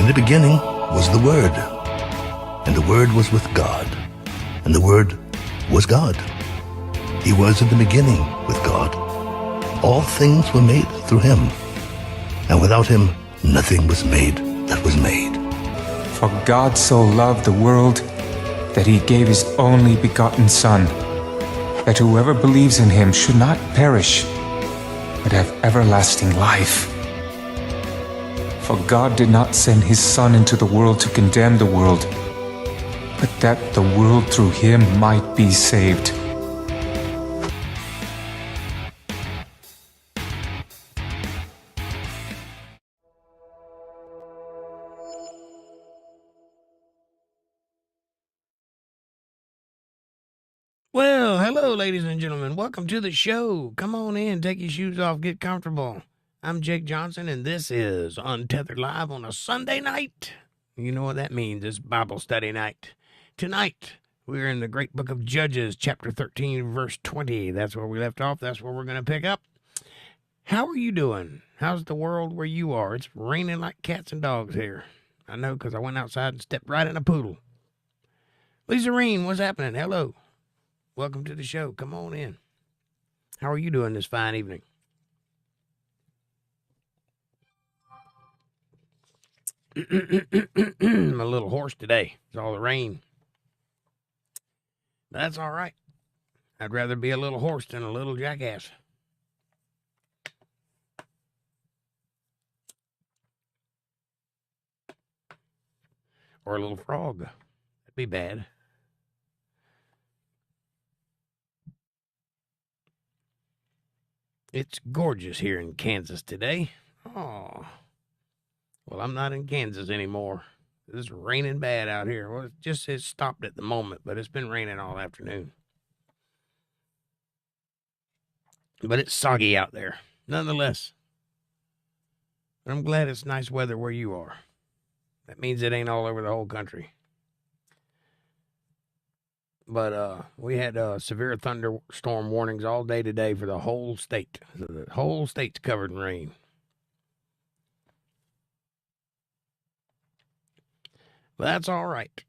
In the beginning was the Word, and the Word was with God, and the Word was God. He was in the beginning with God. All things were made through him, and without him nothing was made that was made. For God so loved the world that he gave his only begotten Son, that whoever believes in him should not perish, but have everlasting life. For God did not send his Son into the world to condemn the world, but that the world through him might be saved. Well, hello, ladies and gentlemen. Welcome to the show. Come on in, take your shoes off, get comfortable. I'm Jake Johnson, and this is Untethered Live on a Sunday night. You know what that means. It's Bible study night. Tonight, we're in the great book of Judges, chapter 13, verse 20. That's where we left off. That's where we're going to pick up. How are you doing? How's the world where you are? It's raining like cats and dogs here. I know, because I went outside and stepped right in a poodle. Lisa Reen, what's happening? Hello. Welcome to the show. Come on in. How are you doing this fine evening? I'm a little hoarse today. It's all the rain. That's all right. I'd rather be a little horse than a little jackass. Or a little frog. That'd be bad. It's gorgeous here in Kansas today. Oh, well, I'm not in Kansas anymore. It's raining bad out here. Well, it's stopped at the moment, but it's been raining all afternoon. But it's soggy out there, nonetheless. I'm glad it's nice weather where you are. That means it ain't all over the whole country. But we had severe thunderstorm warnings all day today for the whole state. So the whole state's covered in rain. But that's all right.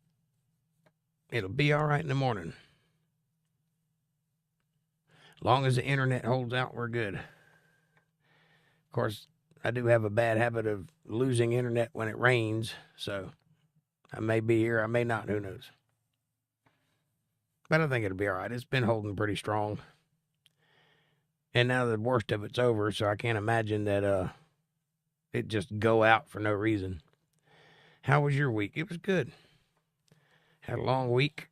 It'll be all right in the morning. As long as the internet holds out, we're good. Of course, I do have a bad habit of losing internet when it rains, so I may be here, I may not, who knows. But I think it'll be all right. It's been holding pretty strong. And now the worst of it's over, so I can't imagine that it just go out for no reason. How was your week? It was good. Had a long week.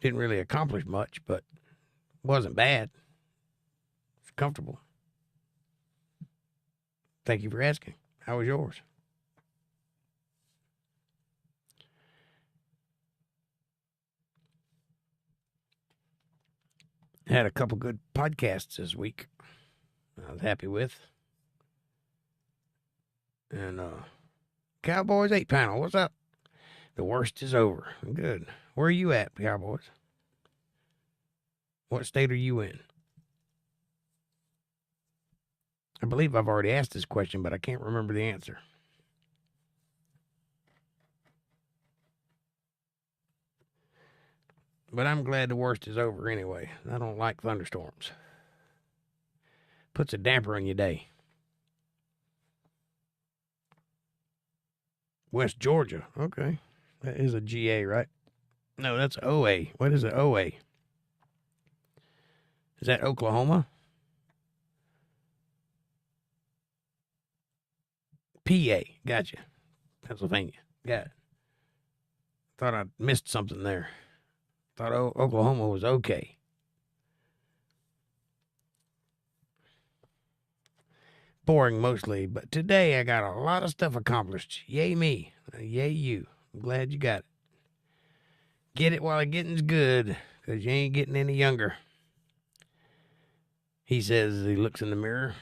Didn't really accomplish much, but wasn't bad. It's comfortable. Thank you for asking. How was yours? Had a couple good podcasts this week I was happy with. And Cowboys 8 panel, what's up? The worst is over. Good. Where are you at, Cowboys? What state are you in? I believe I've already asked this question, but I can't remember the answer. But I'm glad the worst is over anyway. I don't like thunderstorms. Puts a damper on your day. West Georgia. Okay. That is a GA, right? No, that's OA. What is it, OA? Is that Oklahoma? PA. Gotcha. Pennsylvania. Got it. Thought I missed something there. Thought Oklahoma was okay. Boring mostly, but today I got a lot of stuff accomplished. Yay me. Yay you. I'm glad you got it. Get it while the getting's good, because you ain't getting any younger. He says as he looks in the mirror,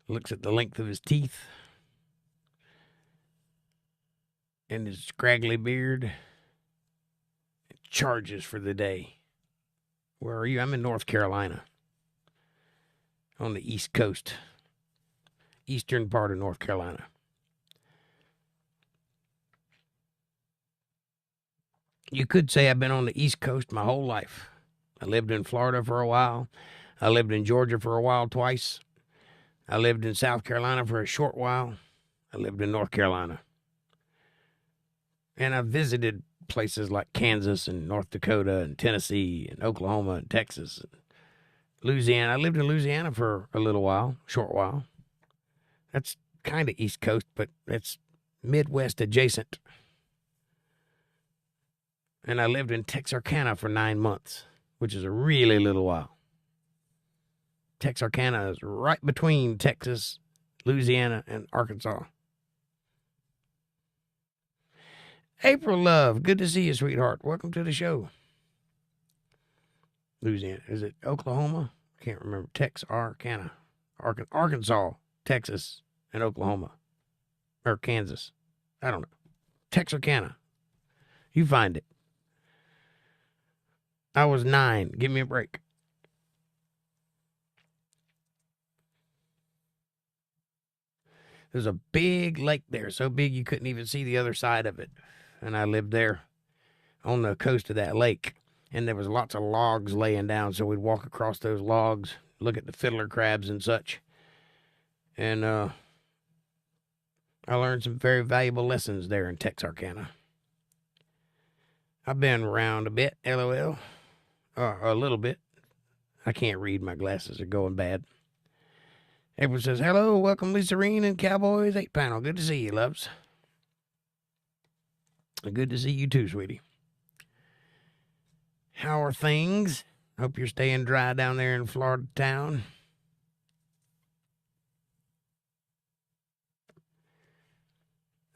looks at the length of his teeth and his scraggly beard, and charges for the day. Where are you? I'm in North Carolina, on the East Coast. eastern part of North Carolina. You could say I've been on the East Coast my whole life. I lived in Florida for a while. I lived in Georgia for a while twice. I lived in South Carolina for a short while. I lived in North Carolina. And I visited places like Kansas and North Dakota and Tennessee and Oklahoma and Texas and Louisiana. I lived in Louisiana for a little while, short while. That's kind of East Coast, but it's Midwest adjacent. And I lived in Texarkana for 9 months, which is a really little while. Texarkana is right between Texas, Louisiana, and Arkansas. April Love, good to see you, sweetheart. Welcome to the show. Louisiana, is it Oklahoma? I can't remember. Texarkana, Arkansas, Texas, and Oklahoma. Or Kansas. I don't know. Texarkana. You find it. I was 9. Give me a break. There's a big lake there, so big you couldn't even see the other side of it. And I lived there on the coast of that lake. And there was lots of logs laying down, so we'd walk across those logs, look at the fiddler crabs and such. And I learned some very valuable lessons there in Texarkana. I've been around a bit, LOL. A little bit. I can't read. My glasses are going bad. Everyone says, hello, welcome Lisa Reen and Cowboys 8-panel. Good to see you, loves. Good to see you too, sweetie. How are things? Hope you're staying dry down there in Florida town.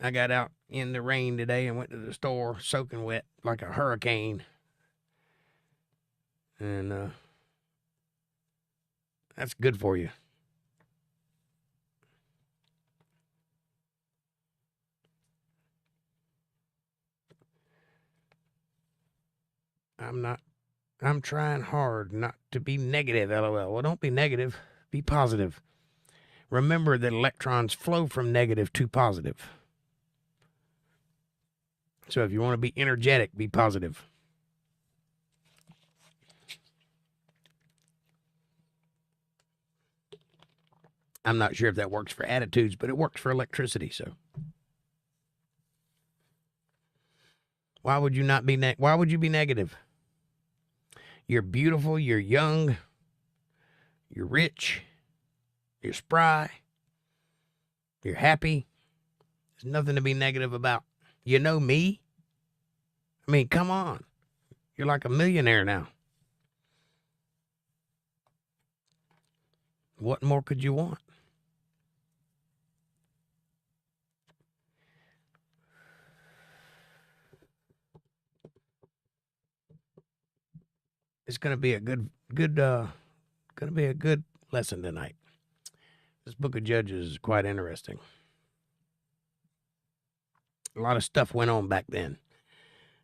I got out in the rain today and went to the store soaking wet like a hurricane. And that's good for you. I'm trying hard not to be negative, LOL. Well, don't be negative. Be positive. Remember that electrons flow from negative to positive. So if you want to be energetic, be positive. I'm not sure if that works for attitudes, but it works for electricity, so. Why would you not be why would you be negative? You're beautiful, you're young, you're rich, you're spry, you're happy. There's nothing to be negative about. You know me? I mean, come on. You're like a millionaire now. What more could you want? It's going to be a good lesson tonight. This book of Judges is quite interesting. A lot of stuff went on back then.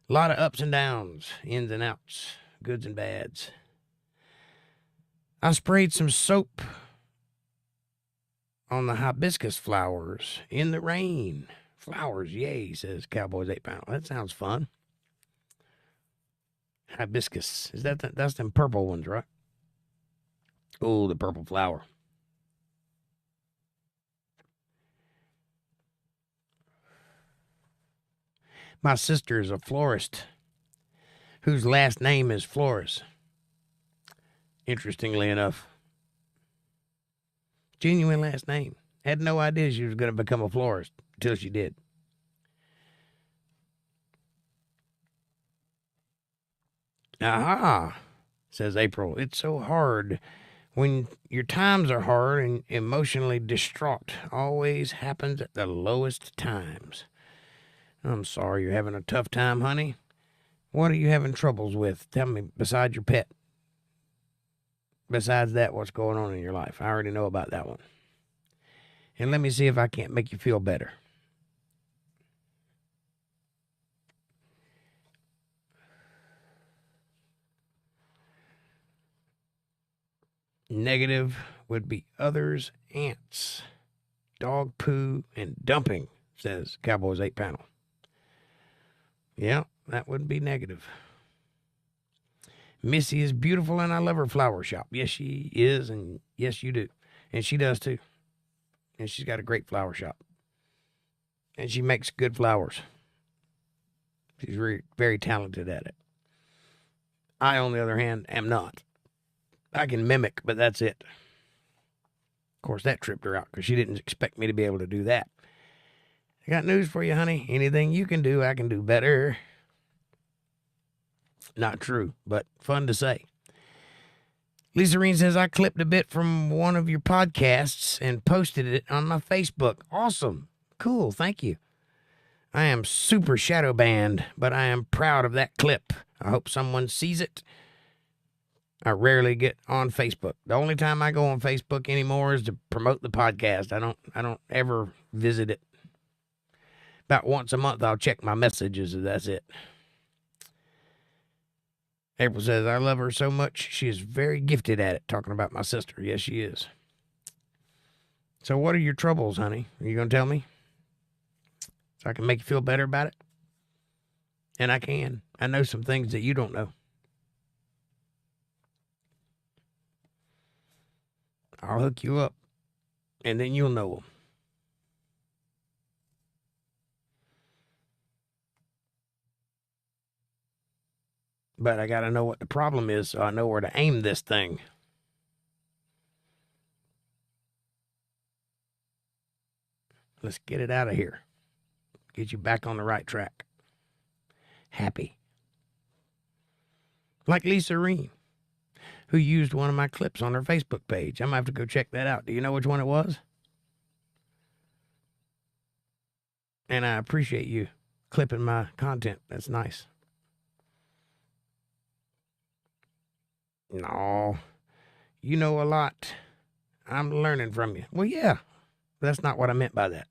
A lot of ups and downs, ins and outs, goods and bads. I sprayed some soap on the hibiscus flowers in the rain. Flowers, yay, says Cowboys 8-panel. That sounds fun. Hibiscus. Is that's them purple ones, right? Oh, the purple flower. My sister is a florist whose last name is Flores. Interestingly enough. Genuine last name. Had no idea she was going to become a florist until she did. Aha, says April. It's so hard when your times are hard and emotionally distraught. Always happens at the lowest times. I'm sorry you're having a tough time, honey. What are you having troubles with? Tell me, besides your pet. Besides that, what's going on in your life? I already know about that one. And let me see if I can't make you feel better. Negative would be others' ants. dog poo and dumping, says Cowboys 8 panel. Yeah, that would be negative. Missy is beautiful and I love her flower shop. Yes, she is, and yes, you do. And she does too. And she's got a great flower shop. And she makes good flowers. She's very, very talented at it. I, on the other hand, am not. I can mimic, but that's it. Of course, that tripped her out because she didn't expect me to be able to do that. I got news for you, honey. Anything you can do, I can do better. Not true, but fun to say. Lisa Reen says, I clipped a bit from one of your podcasts and posted it on my Facebook. Awesome. Cool. Thank you. I am super shadow banned, but I am proud of that clip. I hope someone sees it. I rarely get on Facebook. The only time I go on Facebook anymore is to promote the podcast. I don't ever visit it. About once a month, I'll check my messages, and that's it. April says, I love her so much. She is very gifted at it, talking about my sister. Yes, she is. So what are your troubles, honey? Are you going to tell me? So I can make you feel better about it? And I can. I know some things that you don't know. I'll hook you up, and then you'll know them. But I got to know what the problem is so I know where to aim this thing. Let's get it out of here. Get you back on the right track. Happy. Like Lisa Reen, who used one of my clips on her Facebook page. I'm going to have to go check that out. Do you know which one it was? And I appreciate you clipping my content. That's nice. No, you know a lot. I'm learning from you. Well, yeah, that's not what I meant by that.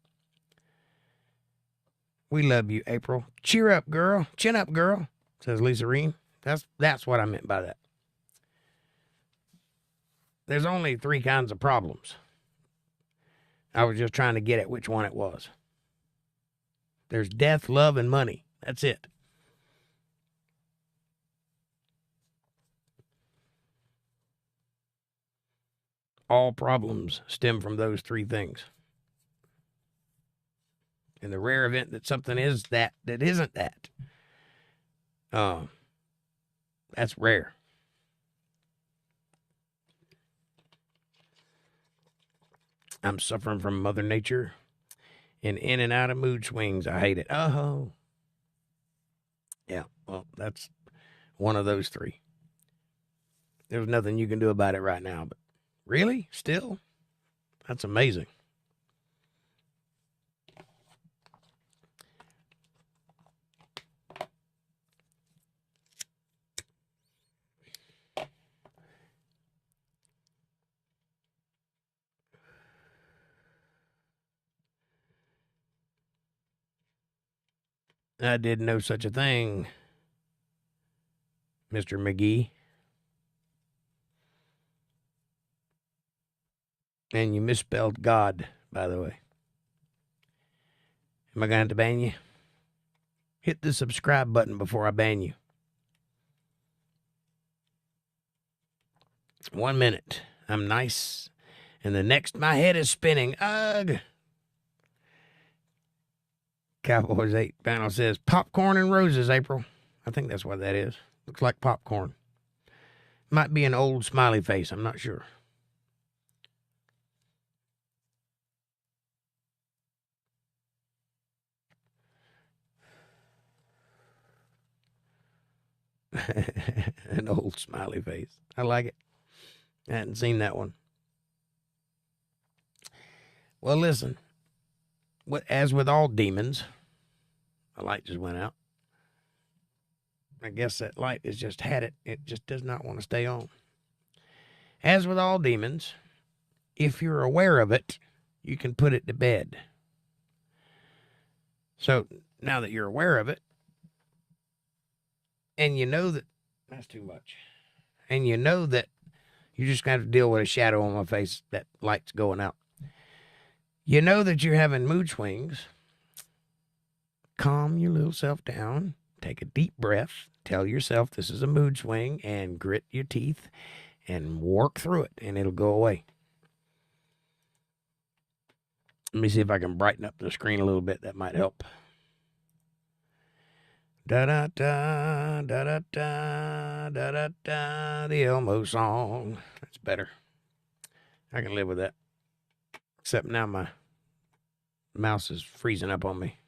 We love you, April. Cheer up, girl. Chin up, girl, says Lisa Reen. That's what I meant by that. There's only 3 kinds of problems. I was just trying to get at which one it was. There's death, love, and money. That's it. All problems stem from those 3 things. In the rare event that something is that isn't that, that's rare. I'm suffering from Mother Nature and in and out of mood swings. I hate it. Oh. Yeah, well, that's one of those 3. There's nothing you can do about it right now, but really? Still? That's amazing. I didn't know such a thing, Mr. McGee. And you misspelled God, by the way. Am I going to have to ban you? Hit the subscribe button before I ban you. 1 minute. I'm nice. And the next, my head is spinning. Ugh. Cowboys 8 panel says, popcorn and roses, April. I think that's what that is. Looks like popcorn. Might be an old smiley face. I'm not sure. An old smiley face. I like it. I hadn't seen that one. Well, listen. As with all demons, the light just went out. I guess that light has just had it. It just does not want to stay on. As with all demons, if you're aware of it, you can put it to bed. So now that you're aware of it, and you know that that's too much, and you know that you're just going to have to deal with a shadow on my face, that light's going out. You know that you're having mood swings. Calm your little self down. Take a deep breath. Tell yourself this is a mood swing and grit your teeth and work through it, and it'll go away. Let me see if I can brighten up the screen a little bit. That might help. Da-da-da, da-da-da, da-da-da, the Elmo song. That's better. I can live with that. Except now my mouse is freezing up on me.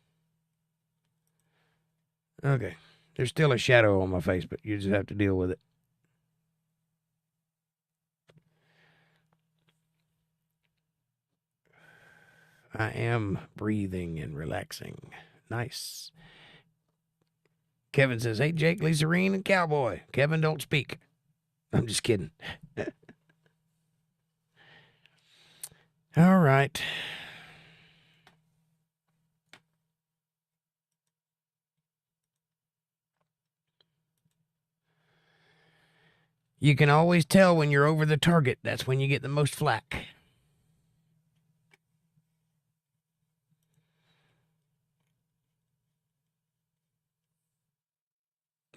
Okay. There's still a shadow on my face, but you just have to deal with it. I am breathing and relaxing. Nice. Kevin says, hey, Jake, Lisa Reen, and Cowboy. Kevin, don't speak. I'm just kidding. All right. You can always tell when you're over the target. That's when you get the most flack.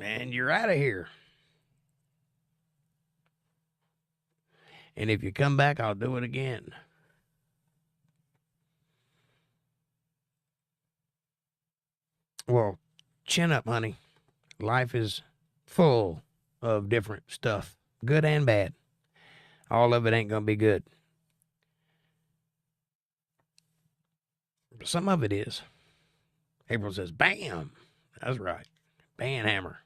And you're out of here. And if you come back, I'll do it again. Well, chin up, honey. Life is full of different stuff, good and bad. All of it ain't going to be good. But some of it is. April says, bam. That's right. Band hammer.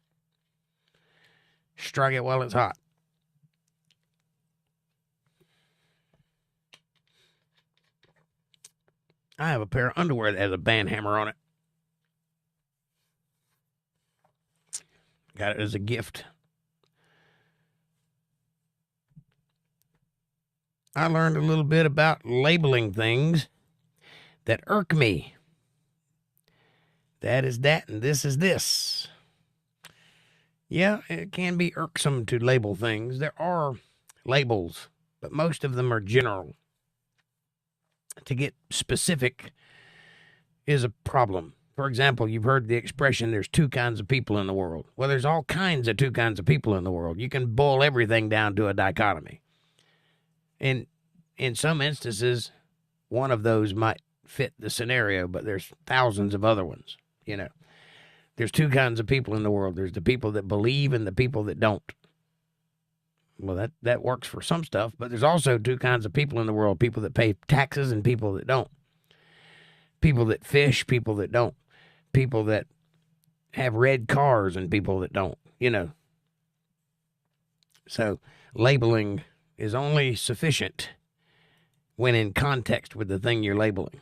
Strike it while it's hot. I have a pair of underwear that has a band hammer on it. Got it as a gift. I learned a little bit about labeling things that irk me. That is that, and this is this. Yeah, it can be irksome to label things. There are labels, but most of them are general. To get specific is a problem. For example, you've heard the expression, there's two kinds of people in the world. Well, there's all kinds of two kinds of people in the world. You can boil everything down to a dichotomy. And in some instances, one of those might fit the scenario, but there's thousands of other ones, you know. There's two kinds of people in the world. There's the people that believe and the people that don't. Well, that works for some stuff, but there's also two kinds of people in the world, people that pay taxes and people that don't. People that fish, people that don't. People that have red cars and people that don't, you know. So labeling is only sufficient when in context with the thing you're labeling.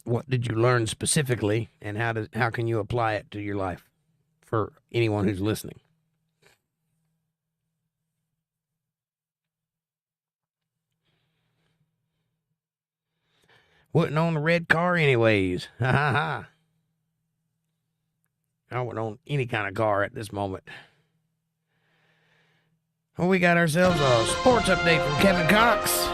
What did you learn specifically, and how can you apply it to your life for anyone who's listening? Wasn't on the red car anyways. Ha ha ha. I wasn't on any kind of car at this moment. Well, we got ourselves a sports update from Kevin Cox.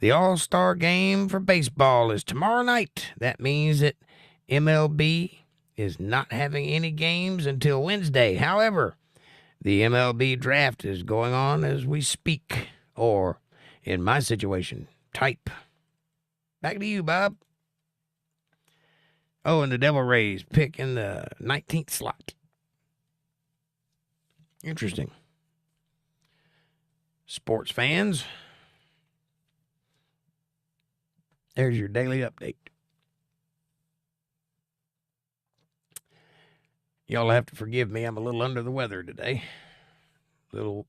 The All-Star game for baseball is tomorrow night. That means that MLB is not having any games until Wednesday. However, the MLB draft is going on as we speak, or in my situation, type. Back to you, Bob. Oh, and the Devil Rays pick in the 19th slot. Interesting. Sports fans, there's your daily update. Y'all have to forgive me. I'm a little under the weather today. Little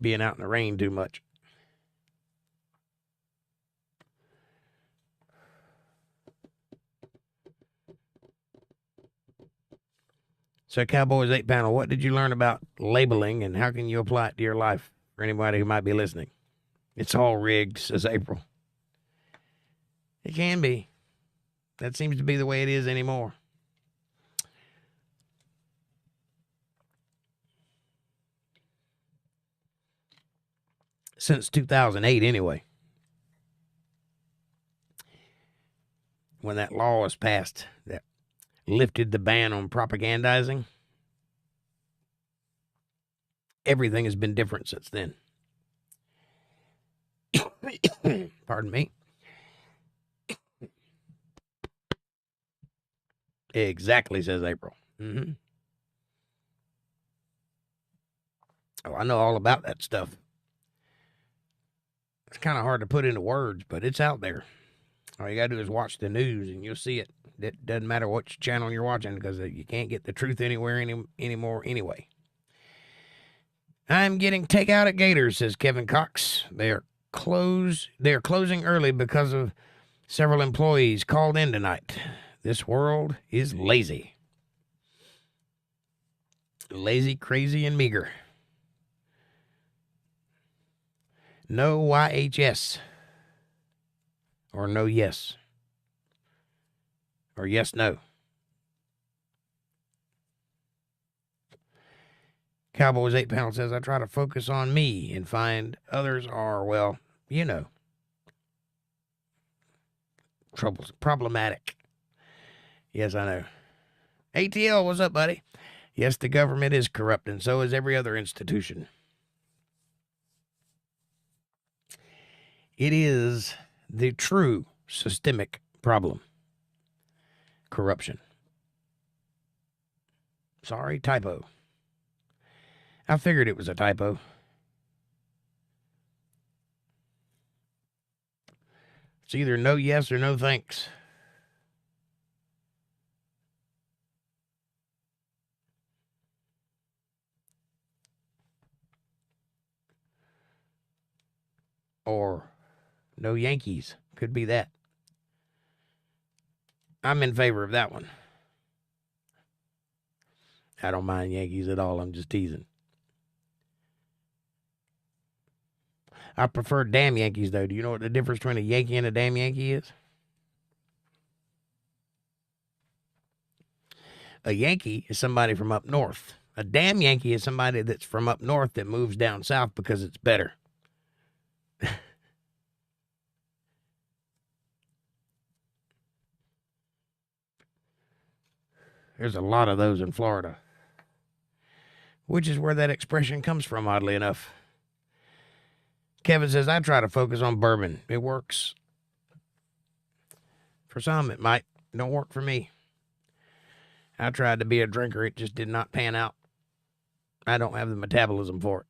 being out in the rain too much. So, Cowboys 8 panel, what did you learn about labeling and how can you apply it to your life for anybody who might be listening? It's all rigged, says April. It can be. That seems to be the way it is anymore. Since 2008, anyway. When that law was passed that lifted the ban on propagandizing, everything has been different since then. Pardon me. Exactly, says April. Mm-hmm. Oh, I know all about that stuff. It's kind of hard to put into words, but it's out there. All you got to do is watch the news and you'll see it. It doesn't matter which channel you're watching because you can't get the truth anywhere anymore anyway. I'm getting takeout at Gators, says Kevin Cox. They're closing early because of several employees called in tonight. This world is lazy. Lazy, crazy, and meager. No YHS. Or no yes. Or yes, no. Cowboys 8 Pound says, I try to focus on me and find others are, well, you know, problematic. Yes, I know. ATL, what's up, buddy? Yes, the government is corrupt, and so is every other institution. It is the true systemic problem. Corruption. Sorry, typo. I figured it was a typo. It's either no yes or no thanks. Or no Yankees. Could be that. I'm in favor of that one. I don't mind Yankees at all. I'm just teasing. I prefer damn Yankees, though. Do you know what the difference between a Yankee and a damn Yankee is? A Yankee is somebody from up north. A damn Yankee is somebody that's from up north that moves down south because it's better. There's a lot of those in Florida, which is where that expression comes from, oddly enough. Kevin says, I try to focus on bourbon. It works. For some, it might. It don't work for me. I tried to be a drinker. It just did not pan out. I don't have the metabolism for it.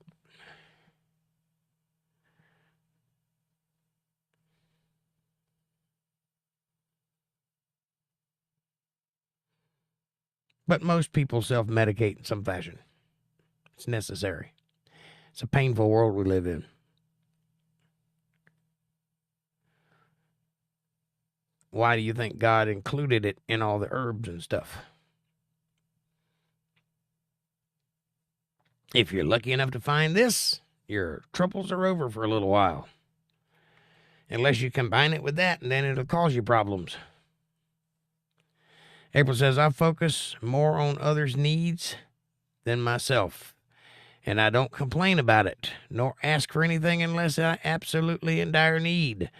But most people self-medicate in some fashion. It's necessary. It's a painful world we live in. Why do you think God included it in all the herbs and stuff? If you're lucky enough to find this, your troubles are over for a little while. Unless you combine it with that, and then it'll cause you problems. April says, I focus more on others' needs than myself, and I don't complain about it, nor ask for anything unless I absolutely in dire need.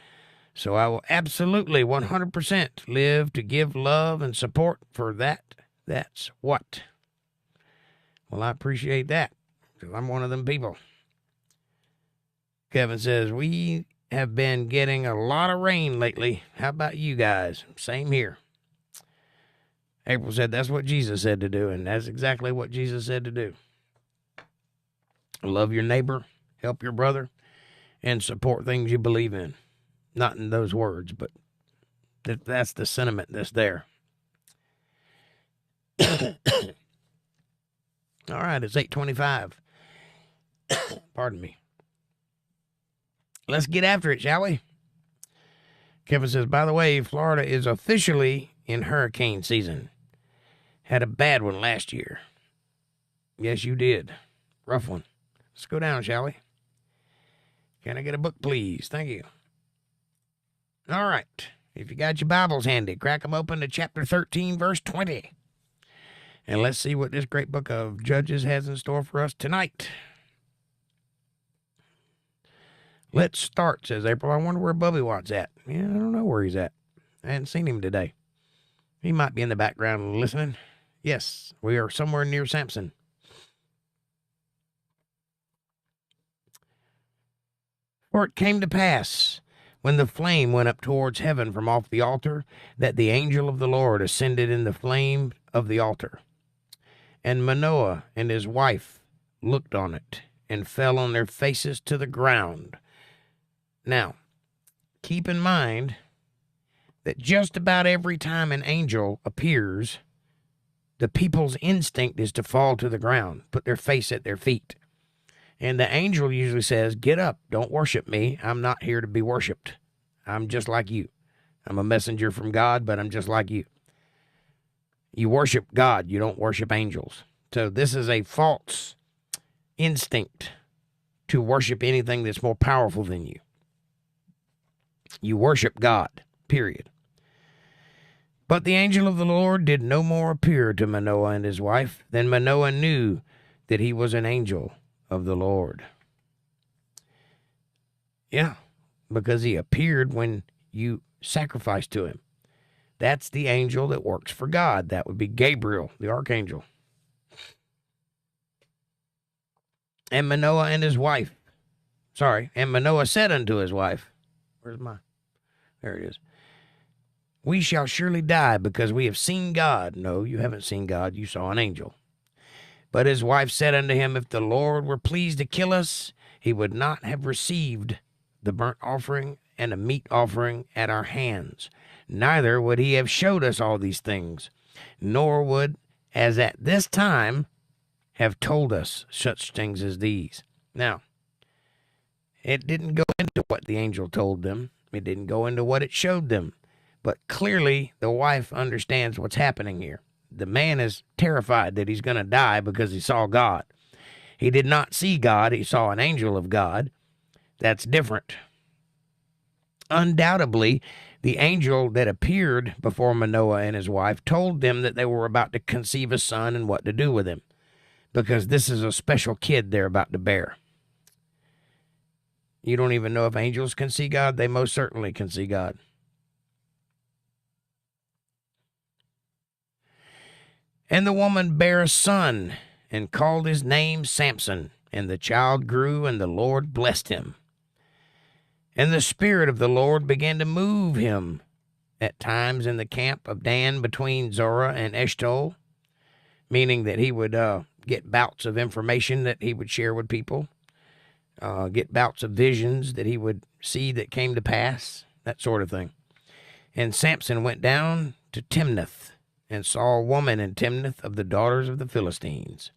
So I will absolutely 100% live to give love and support for that. That's what. Well, I appreciate that, because I'm one of them people. Kevin says, we have been getting a lot of rain lately. How about you guys? Same here. April said, that's what Jesus said to do, and that's exactly what Jesus said to do. Love your neighbor, help your brother, and support things you believe in. Not in those words, but that's the sentiment that's there. All right, it's 8:25. Pardon me. Let's get after it, shall we? Kevin says, by the way, Florida is officially in hurricane season. Had a bad one last year. Yes, you did. Rough one. Let's go down, shall we? Can I get a book, please? Thank you. All right. If you got your Bibles handy, crack them open to chapter 13, verse 20. And let's see what this great book of Judges has in store for us tonight. Let's start, says April. I wonder where Bubby Watt's at. Yeah, I don't know where he's at. I hadn't seen him today. He might be in the background listening. Yes, we are somewhere near Samson. For it came to pass, when the flame went up towards heaven from off the altar, that the angel of the Lord ascended in the flame of the altar. And Manoah and his wife looked on it, and fell on their faces to the ground. Now, keep in mind that just about every time an angel appears, the people's instinct is to fall to the ground, put their face at their feet. And the angel usually says, get up, don't worship me. I'm not here to be worshiped. I'm just like you. I'm a messenger from God, but I'm just like you. You worship God, you don't worship angels. So this is a false instinct to worship anything that's more powerful than you. You worship God, period. But the angel of the Lord did no more appear to Manoah and his wife. Then Manoah knew that he was an angel of the Lord. Yeah, because he appeared when you sacrificed to him. That's the angel that works for God. That would be Gabriel, the archangel. And Manoah and his wife. And Manoah said unto his wife, there it is. We shall surely die because we have seen God. No, you haven't seen God. You saw an angel. But his wife said unto him, if the Lord were pleased to kill us, he would not have received the burnt offering and a meat offering at our hands. Neither would he have showed us all these things, nor would, as at this time, have told us such things as these. Now, it didn't go into what the angel told them. It didn't go into what it showed them. But clearly, the wife understands what's happening here. The man is terrified that he's going to die because he saw God. He did not see God. He saw an angel of God. That's different. Undoubtedly, the angel that appeared before Manoah and his wife told them that they were about to conceive a son and what to do with him, because this is a special kid they're about to bear. You don't even know if angels can see God. They most certainly can see God. And the woman bare a son, and called his name Samson. And the child grew, and the Lord blessed him. And the Spirit of the Lord began to move him at times in the camp of Dan between Zorah and Eshtaol, meaning that he would get bouts of information that he would share with people, get bouts of visions that he would see that came to pass, that sort of thing. And Samson went down to Timnath, and saw a woman in Timnath of the daughters of the Philistines.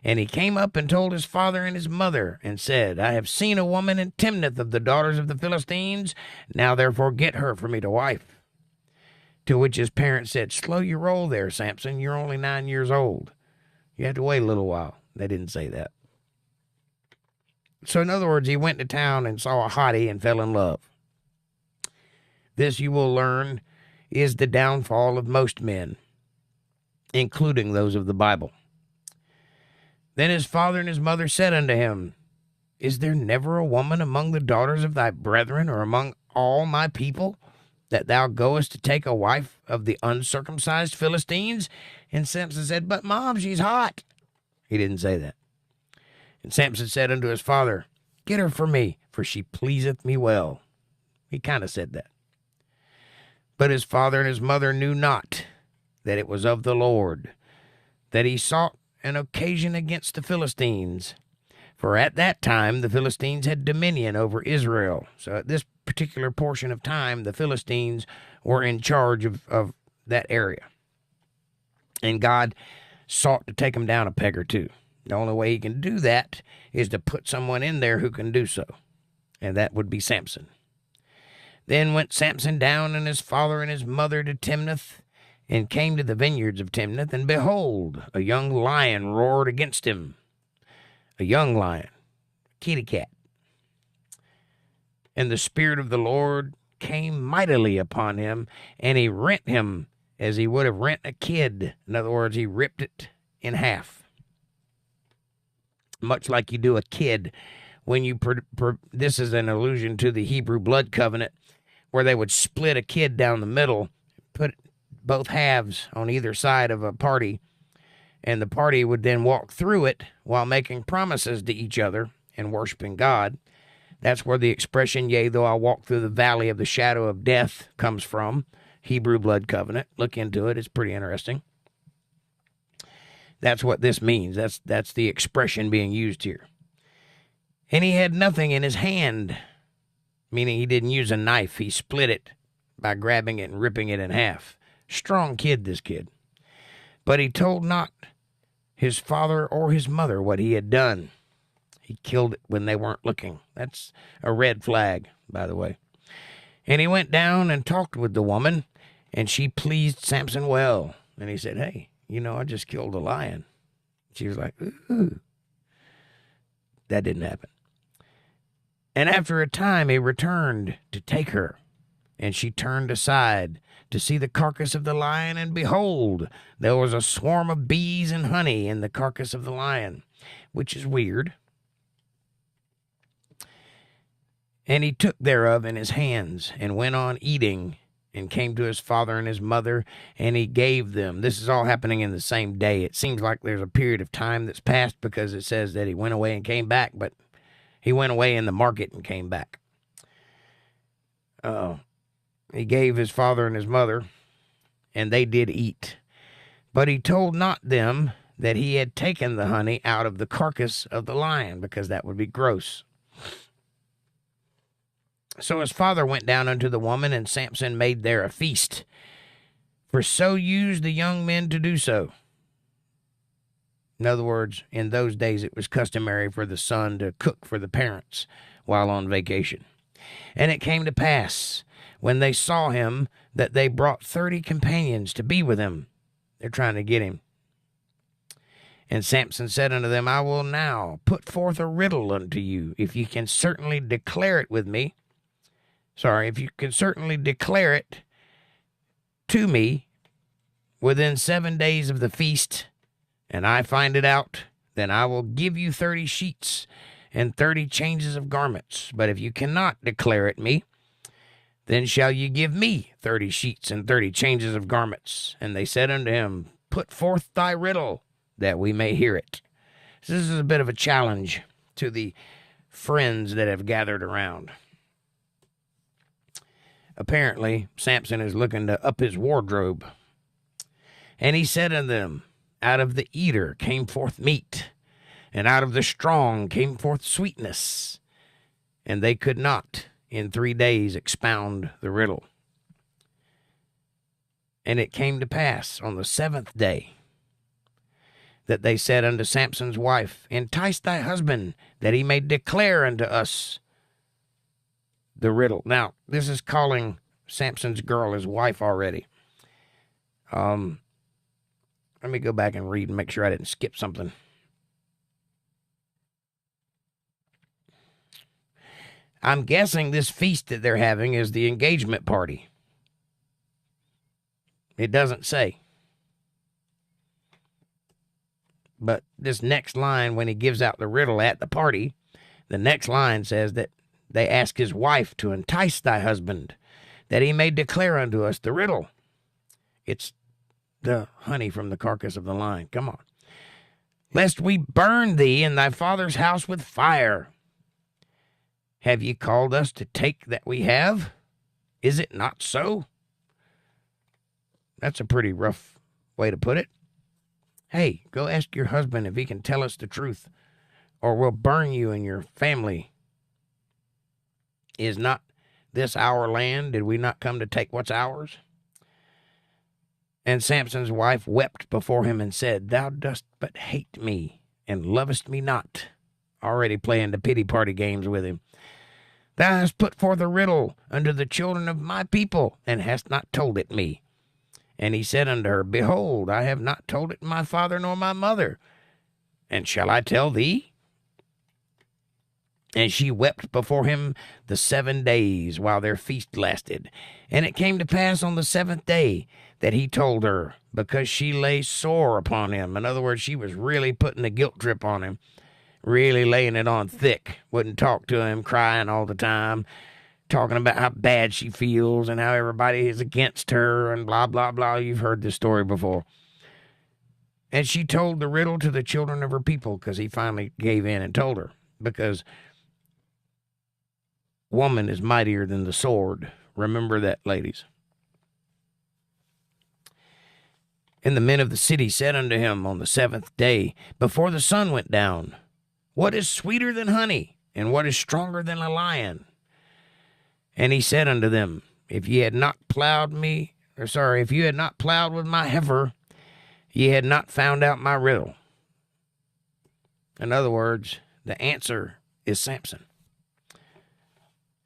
And he came up and told his father and his mother, and said, I have seen a woman in Timnath of the daughters of the Philistines. Now therefore get her for me to wife. To which his parents said, slow your roll there, Samson. You're only 9 years old. You have to wait a little while. They didn't say that. So in other words, he went to town and saw a hottie and fell in love. This, you will learn, is the downfall of most men, including those of the Bible. Then his father and his mother said unto him, is there never a woman among the daughters of thy brethren, or among all my people, that thou goest to take a wife of the uncircumcised Philistines? And Samson said, but mom, she's hot. He didn't say that. And Samson said unto his father, get her for me, for she pleaseth me well. He kind of said that. But his father and his mother knew not that it was of the Lord, that he sought an occasion against the Philistines. For at that time the Philistines had dominion over Israel. So at this particular portion of time, the Philistines were in charge of that area. And God sought to take them down a peg or two. The only way he can do that is to put someone in there who can do so. And that would be Samson. Then went Samson down and his father and his mother to Timnath, and came to the vineyards of Timnath, and behold, a young lion roared against him. A young lion, kitty cat. And the Spirit of the Lord came mightily upon him, and he rent him as he would have rent a kid. In other words, he ripped it in half. Much like you do a kid when you, this is an allusion to the Hebrew blood covenant, where they would split a kid down the middle, put both halves on either side of a party, and the party would then walk through it while making promises to each other and worshiping God. That's where the expression, yea, though I walk through the valley of the shadow of death, comes from. Hebrew blood covenant. Look into it. It's pretty interesting. That's what this means. That's the expression being used here. And he had nothing in his hand, meaning he didn't use a knife. He split it by grabbing it and ripping it in half. Strong kid, this kid. But he told not his father or his mother what he had done. He killed it when they weren't looking. That's a red flag, by the way. And he went down and talked with the woman, and she pleased Samson well. And he said, hey, I just killed a lion. She was like, ooh. That didn't happen. And after a time, he returned to take her, and she turned aside to see the carcass of the lion, and behold, there was a swarm of bees and honey in the carcass of the lion, which is weird. And he took thereof in his hands, and went on eating, and came to his father and his mother, and he gave them. This is all happening in the same day. It seems like there's a period of time that's passed, because it says that he went away and came back, but he went away in the market and came back. He gave his father and his mother, and they did eat. But he told not them that he had taken the honey out of the carcass of the lion, because that would be gross. So his father went down unto the woman, and Samson made there a feast. For so used the young men to do so. In other words, in those days it was customary for the son to cook for the parents while on vacation. And it came to pass, when they saw him, that they brought 30 companions to be with him. They're trying to get him. And Samson said unto them, I will now put forth a riddle unto you, if you can certainly declare it with me. If you can certainly declare it to me within 7 days of the feast, and I find it out, then I will give you 30 sheets and 30 changes of garments. But if you cannot declare it me, then shall you give me 30 sheets and 30 changes of garments. And they said unto him, Put forth thy riddle, that we may hear it. So this is a bit of a challenge to the friends that have gathered around. Apparently, Samson is looking to up his wardrobe. And he said unto them, Out of the eater came forth meat, and out of the strong came forth sweetness. And they could not in 3 days expound the riddle. And it came to pass on the 7th day that they said unto Samson's wife, Entice thy husband, that he may declare unto us the riddle. Now, this is calling Samson's girl his wife already. Let me go back and read and make sure I didn't skip something. I'm guessing this feast that they're having is the engagement party. It doesn't say. But this next line, when he gives out the riddle at the party, the next line says that they ask his wife to entice thy husband, that he may declare unto us the riddle. It's the honey from the carcass of the lion. Come on. Lest we burn thee and thy father's house with fire. Have ye called us to take that we have? Is it not so? That's a pretty rough way to put it. Hey, go ask your husband if he can tell us the truth, or we'll burn you and your family. Is not this our land? Did we not come to take what's ours? And Samson's wife wept before him and said, Thou dost but hate me, and lovest me not. Already playing the pity party games with him. Thou hast put forth a riddle unto the children of my people, and hast not told it me. And he said unto her, Behold, I have not told it my father nor my mother. And shall I tell thee? And she wept before him the 7 days while their feast lasted. And it came to pass on the 7th day that he told her, because she lay sore upon him. In other words, she was really putting the guilt trip on him, really laying it on thick. Wouldn't talk to him, crying all the time, talking about how bad she feels and how everybody is against her and blah, blah, blah. You've heard this story before. And she told the riddle to the children of her people, because he finally gave in and told her, because woman is mightier than the sword. Remember that, ladies. And the men of the city said unto him on the 7th day, before the sun went down, what is sweeter than honey, and what is stronger than a lion? And he said unto them, if you had not plowed with my heifer, ye had not found out my riddle. In other words, the answer is Samson.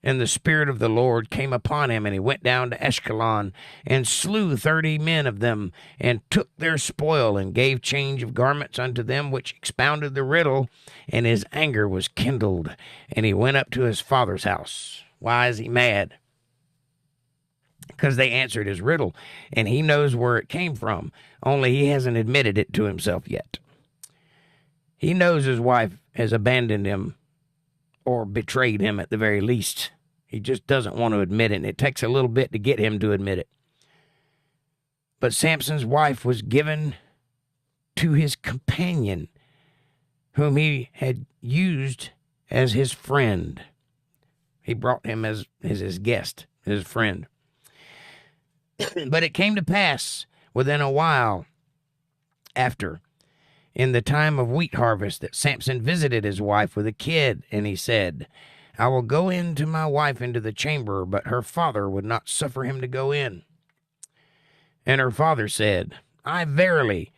And the Spirit of the Lord came upon him, and he went down to Ashkelon, and slew 30 men of them, and took their spoil, and gave change of garments unto them which expounded the riddle, and his anger was kindled, and he went up to his father's house. Why is he mad? Because they answered his riddle, and he knows where it came from, only he hasn't admitted it to himself yet. He knows his wife has abandoned him, or betrayed him at the very least. He just doesn't want to admit it, and it takes a little bit to get him to admit it. But Samson's wife was given to his companion, whom he had used as his friend. He brought him as his guest, his friend. But it came to pass within a while after, in the time of wheat harvest, that Samson visited his wife with a kid, and he said, I will go in to my wife into the chamber, but her father would not suffer him to go in. And her father said, I verily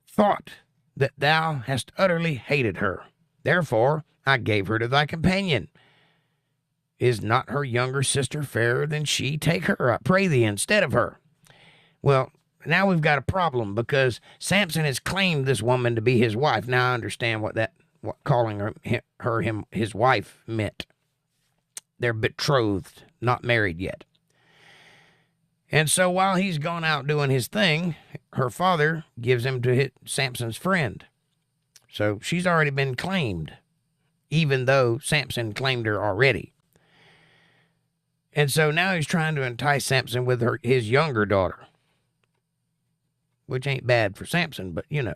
thought that thou hast utterly hated her. Therefore I gave her to thy companion. Is not her younger sister fairer than she? Take her, I pray thee, instead of her. Well, now we've got a problem, because Samson has claimed this woman to be his wife. Now I understand what calling his wife meant. They're betrothed, not married yet. And so while he's gone out doing his thing, her father gives him to Samson's friend. So she's already been claimed, even though Samson claimed her already. And so now he's trying to entice Samson with his younger daughter, which ain't bad for Samson, but you know.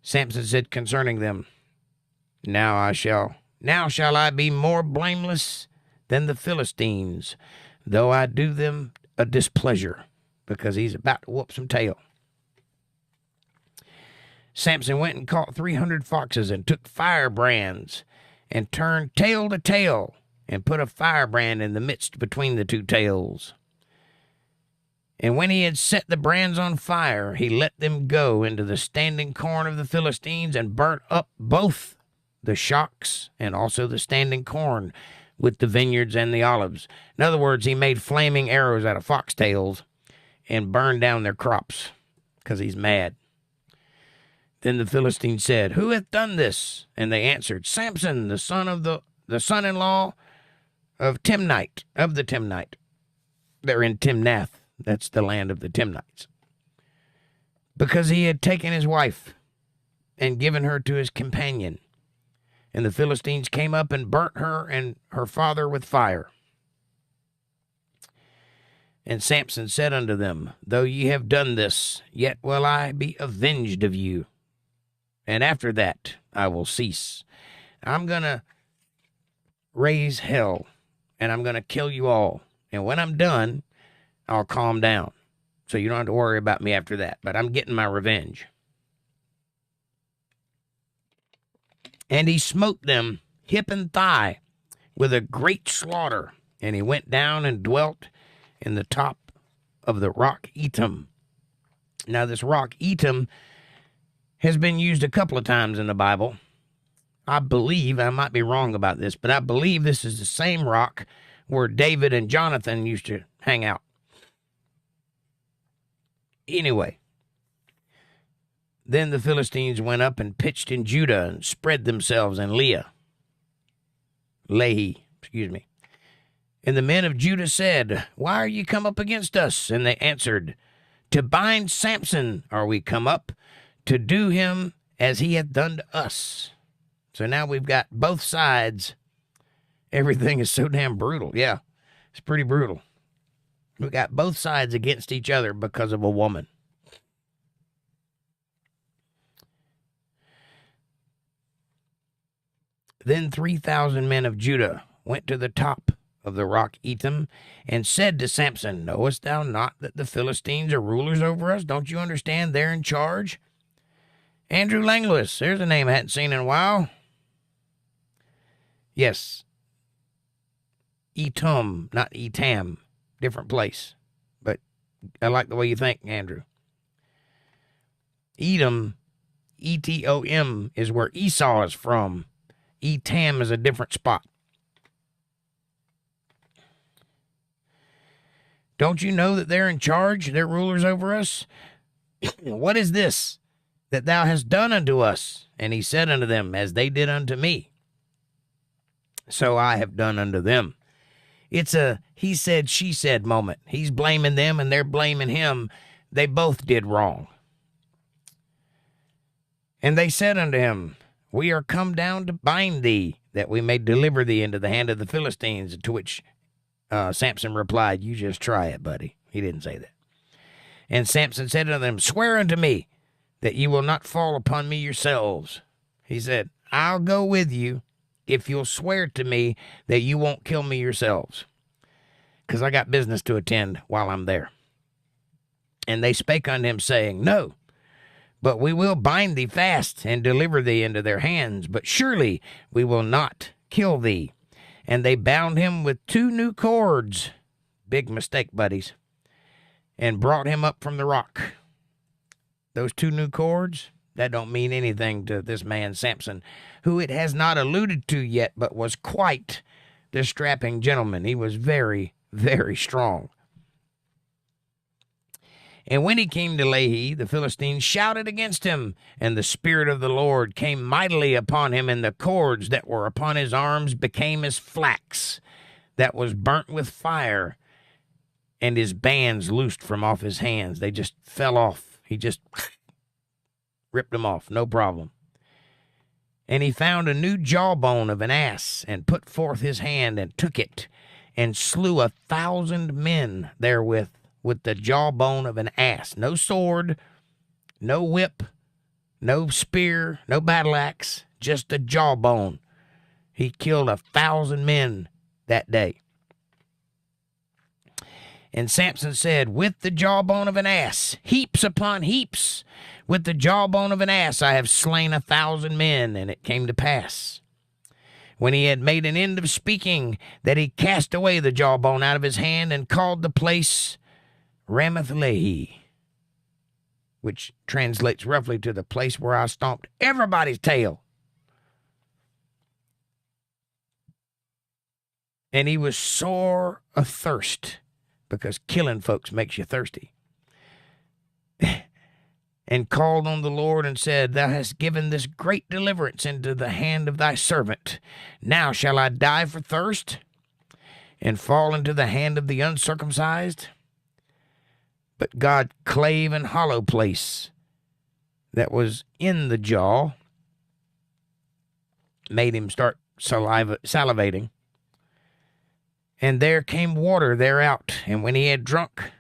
Samson said concerning them, Now shall I be more blameless than the Philistines, though I do them a displeasure, because he's about to whoop some tail. Samson went and caught 300 foxes, and took firebrands, and turned tail to tail, and put a firebrand in the midst between the two tails. And when he had set the brands on fire, he let them go into the standing corn of the Philistines, and burnt up both the shocks and also the standing corn with the vineyards and the olives. In other words, he made flaming arrows out of foxtails and burned down their crops, because he's mad. Then the Philistines said, Who hath done this? And they answered, Samson, the son-in-law of the Timnite. They're in Timnath. That's the land of the Timnites. Because he had taken his wife and given her to his companion. And the Philistines came up and burnt her and her father with fire. And Samson said unto them, Though ye have done this, yet will I be avenged of you. And after that I will cease. I'm going to raise hell, and I'm going to kill you all. And when I'm done, I'll calm down. So you don't have to worry about me after that. But I'm getting my revenge. And he smote them hip and thigh with a great slaughter. And he went down and dwelt in the top of the rock Etam. Now this rock Etam has been used a couple of times in the Bible. I believe, I might be wrong about this, but I believe this is the same rock where David and Jonathan used to hang out. Anyway, then the Philistines went up and pitched in Judah and spread themselves in Leah. Lehi, And the men of Judah said, Why are you come up against us? And they answered, To bind Samson are we come up, to do him as he hath done to us. So now we've got both sides. Everything is so damn brutal. Yeah, it's pretty brutal. We got both sides against each other because of a woman. Then 3,000 men of Judah went to the top of the rock Etam and said to Samson, Knowest thou not that the Philistines are rulers over us? Don't you understand they're in charge? Andrew Langlois, there's a name I hadn't seen in a while. Yes. Etam, not Etam. Different place. But I like the way you think, Andrew. Edom, Etom, is where Esau is from. Etam is a different spot. Don't you know that they're in charge? They're rulers over us? What is this that thou hast done unto us? And he said unto them, As they did unto me, so I have done unto them. It's a he said, she said moment. He's blaming them and they're blaming him. They both did wrong. And they said unto him, We are come down to bind thee, that we may deliver thee into the hand of the Philistines. To which Samson replied, You just try it, buddy. He didn't say that. And Samson said unto them, Swear unto me that you will not fall upon me yourselves. He said, I'll go with you if you'll swear to me that you won't kill me yourselves, because I got business to attend while I'm there. And they spake unto him, saying, No, but we will bind thee fast and deliver thee into their hands, but surely we will not kill thee. And they bound him with 2 new cords, big mistake, buddies, and brought him up from the rock. Those 2 new cords, that don't mean anything to this man Samson, who it has not alluded to yet, but was quite the strapping gentleman. He was very, very strong. And when he came to Lehi, the Philistines shouted against him, and the Spirit of the Lord came mightily upon him, and the cords that were upon his arms became as flax that was burnt with fire, and his bands loosed from off his hands. They just fell off. He just ripped them off, no problem. And he found a new jawbone of an ass, and put forth his hand, and took it, and slew 1,000 men therewith, with the jawbone of an ass. No sword, no whip, no spear, no battle axe, just a jawbone. He killed 1,000 men that day. And Samson said, With the jawbone of an ass, heaps upon heaps, with the jawbone of an ass I have slain 1,000 men. And it came to pass, when he had made an end of speaking, that he cast away the jawbone out of his hand, and called the place Ramath Lehi, which translates roughly to the place where I stomped everybody's tail. And he was sore athirst, because killing folks makes you thirsty, and called on the Lord and said, Thou hast given this great deliverance into the hand of thy servant. Now shall I die for thirst, and fall into the hand of the uncircumcised? But God clave an hollow place that was in the jaw, made him start salivating. And there came water thereout, and when he had drunk,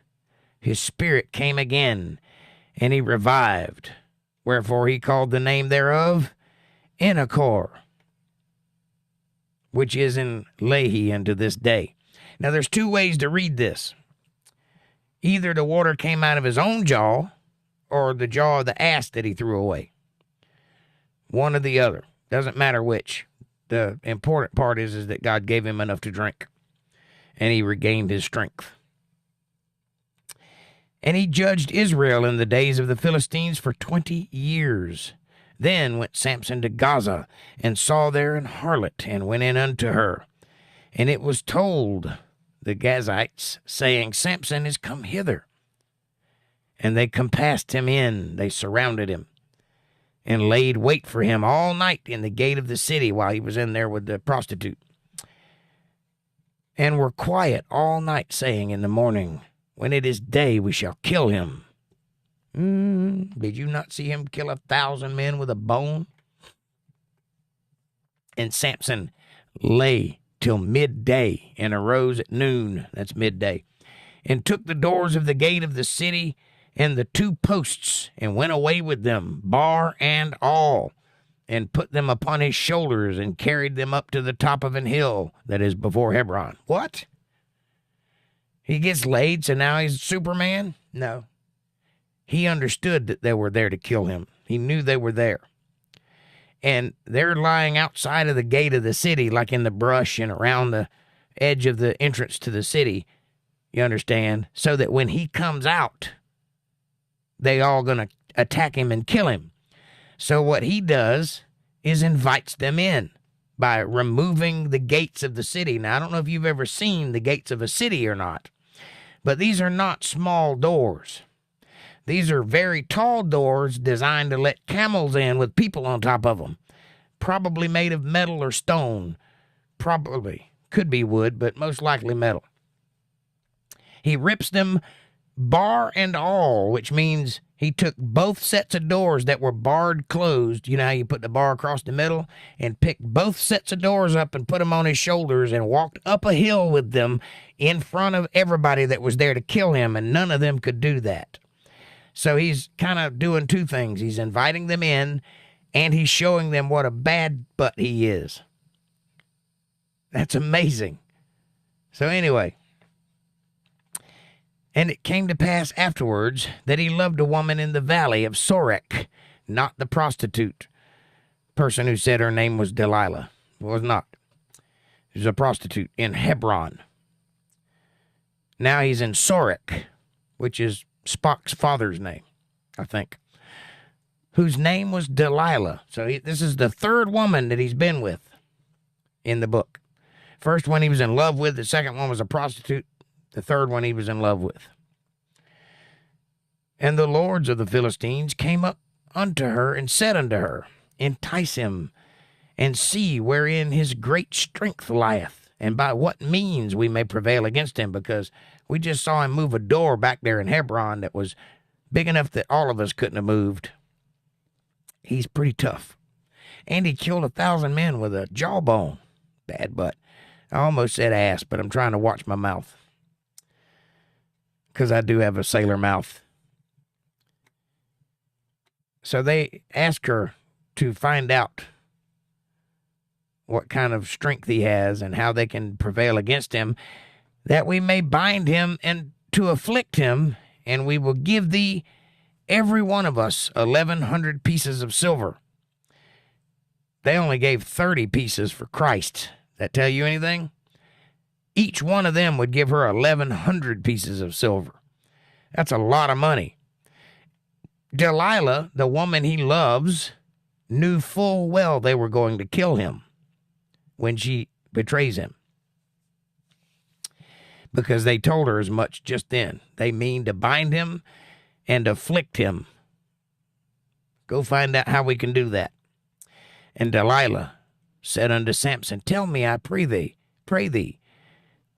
his spirit came again, and he revived. Wherefore he called the name thereof Enachor, which is in Lehi unto this day. Now there's 2 ways to read this. Either the water came out of his own jaw, or the jaw of the ass that he threw away. One or the other. Doesn't matter which. The important part is that God gave him enough to drink, and he regained his strength. And he judged Israel in the days of the Philistines for 20 years. Then went Samson to Gaza, and saw there an harlot, and went in unto her. And it was told the Gazites, saying, Samson is come hither. And they compassed him in, they surrounded him, and laid wait for him all night in the gate of the city, while he was in there with the prostitute. and were quiet all night, saying, in the morning, when it is day, we shall kill him. Did you not see him kill 1,000 men with a bone? And Samson lay till midday, and arose at noon, that's midday, and took the doors of the gate of the city and the 2 posts, and went away with them, bar and all, and put them upon his shoulders, and carried them up to the top of an hill that is before Hebron. What? He gets laid, so now he's Superman? No. He understood that they were there to kill him. He knew they were there. And they're lying outside of the gate of the city, like in the brush and around the edge of the entrance to the city, you understand? So that when he comes out, they all going to attack him and kill him. So what he does is invites them in by removing the gates of the city. Now, I don't know if you've ever seen the gates of a city or not, but these are not small doors. These are very tall doors designed to let camels in with people on top of them. Probably made of metal or stone. Probably. Could be wood, but most likely metal. He rips them bar and all, which means he took both sets of doors that were barred closed. You know how you put the bar across the middle? And picked both sets of doors up and put them on his shoulders and walked up a hill with them in front of everybody that was there to kill him, and none of them could do that. So he's kind of doing 2 things. He's inviting them in, and he's showing them what a bad butt he is. That's amazing. So anyway, and it came to pass afterwards that he loved a woman in the valley of Sorek, not the prostitute person who said her name was Delilah. It was not. She was a prostitute in Hebron. Now he's in Sorek, which is Spock's father's name, I think, whose name was Delilah. So this is the 3rd woman that he's been with in the book. First one he was in love with. The second one was a prostitute. The 3rd one he was in love with. And the lords of the Philistines came up unto her and said unto her, entice him, and see wherein his great strength lieth, and by what means we may prevail against him, because we just saw him move a door back there in Hebron that was big enough that all of us couldn't have moved. He's pretty tough. And he killed 1,000 men with a jawbone. Bad butt. I almost said ass, but I'm trying to watch my mouth, because I do have a sailor mouth. So they ask her to find out what kind of strength he has and how they can prevail against him, that we may bind him and to afflict him, and we will give thee, every one of us, 1,100 pieces of silver. They only gave 30 pieces for Christ. That tell you anything? Each one of them would give her 1,100 pieces of silver. That's a lot of money. Delilah, the woman he loves, knew full well they were going to kill him when she betrays him, because they told her as much just then. They mean to bind him and afflict him. Go find out how we can do that. And Delilah said unto Samson, tell me, I pray thee,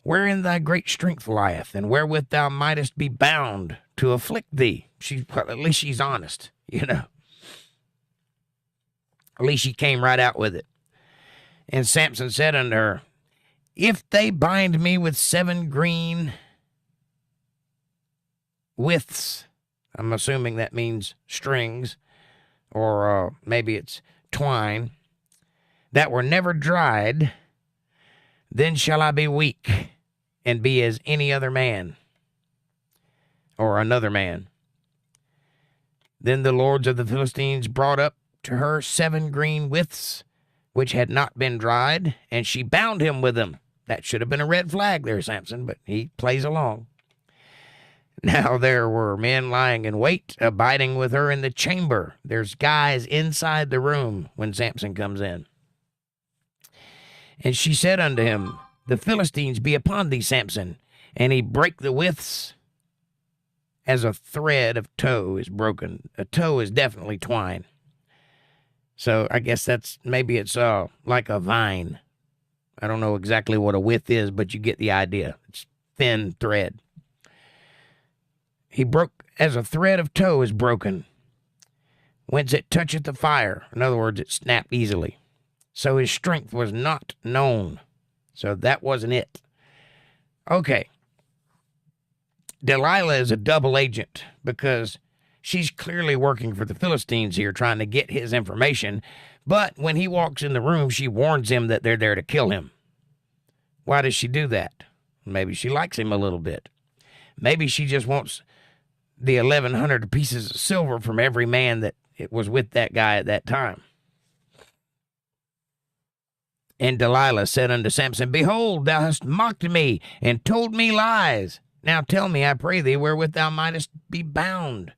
wherein thy great strength lieth, and wherewith thou mightest be bound to afflict thee. Well, at least she's honest, you know. At least she came right out with it. And Samson said unto her, if they bind me with 7 green withs, I'm assuming that means strings, or maybe it's twine, that were never dried, then shall I be weak, and be as any other man, or another man. Then the lords of the Philistines brought up to her 7 green withs, which had not been dried, and she bound him with them. That should have been a red flag there, Samson, but he plays along. Now there were men lying in wait, abiding with her in the chamber. There's guys inside the room when Samson comes in. And she said unto him, the Philistines be upon thee, Samson. And he brake the withs as a thread of tow is broken. A tow is definitely twine. So I guess maybe it's like a vine. I don't know exactly what a width is, but you get the idea. It's thin thread. He broke as a thread of tow is broken, whence it toucheth the fire. In other words, it snapped easily. So his strength was not known. So that wasn't it. Okay. Delilah is a double agent because she's clearly working for the Philistines here, trying to get his information. But when he walks in the room, she warns him that they're there to kill him. Why does she do that? Maybe she likes him a little bit. Maybe she just wants the 1,100 pieces of silver from every man that it was with that guy at that time. And Delilah said unto Samson, Behold, thou hast mocked me and told me lies. Now tell me, I pray thee, wherewith thou mightest be bound.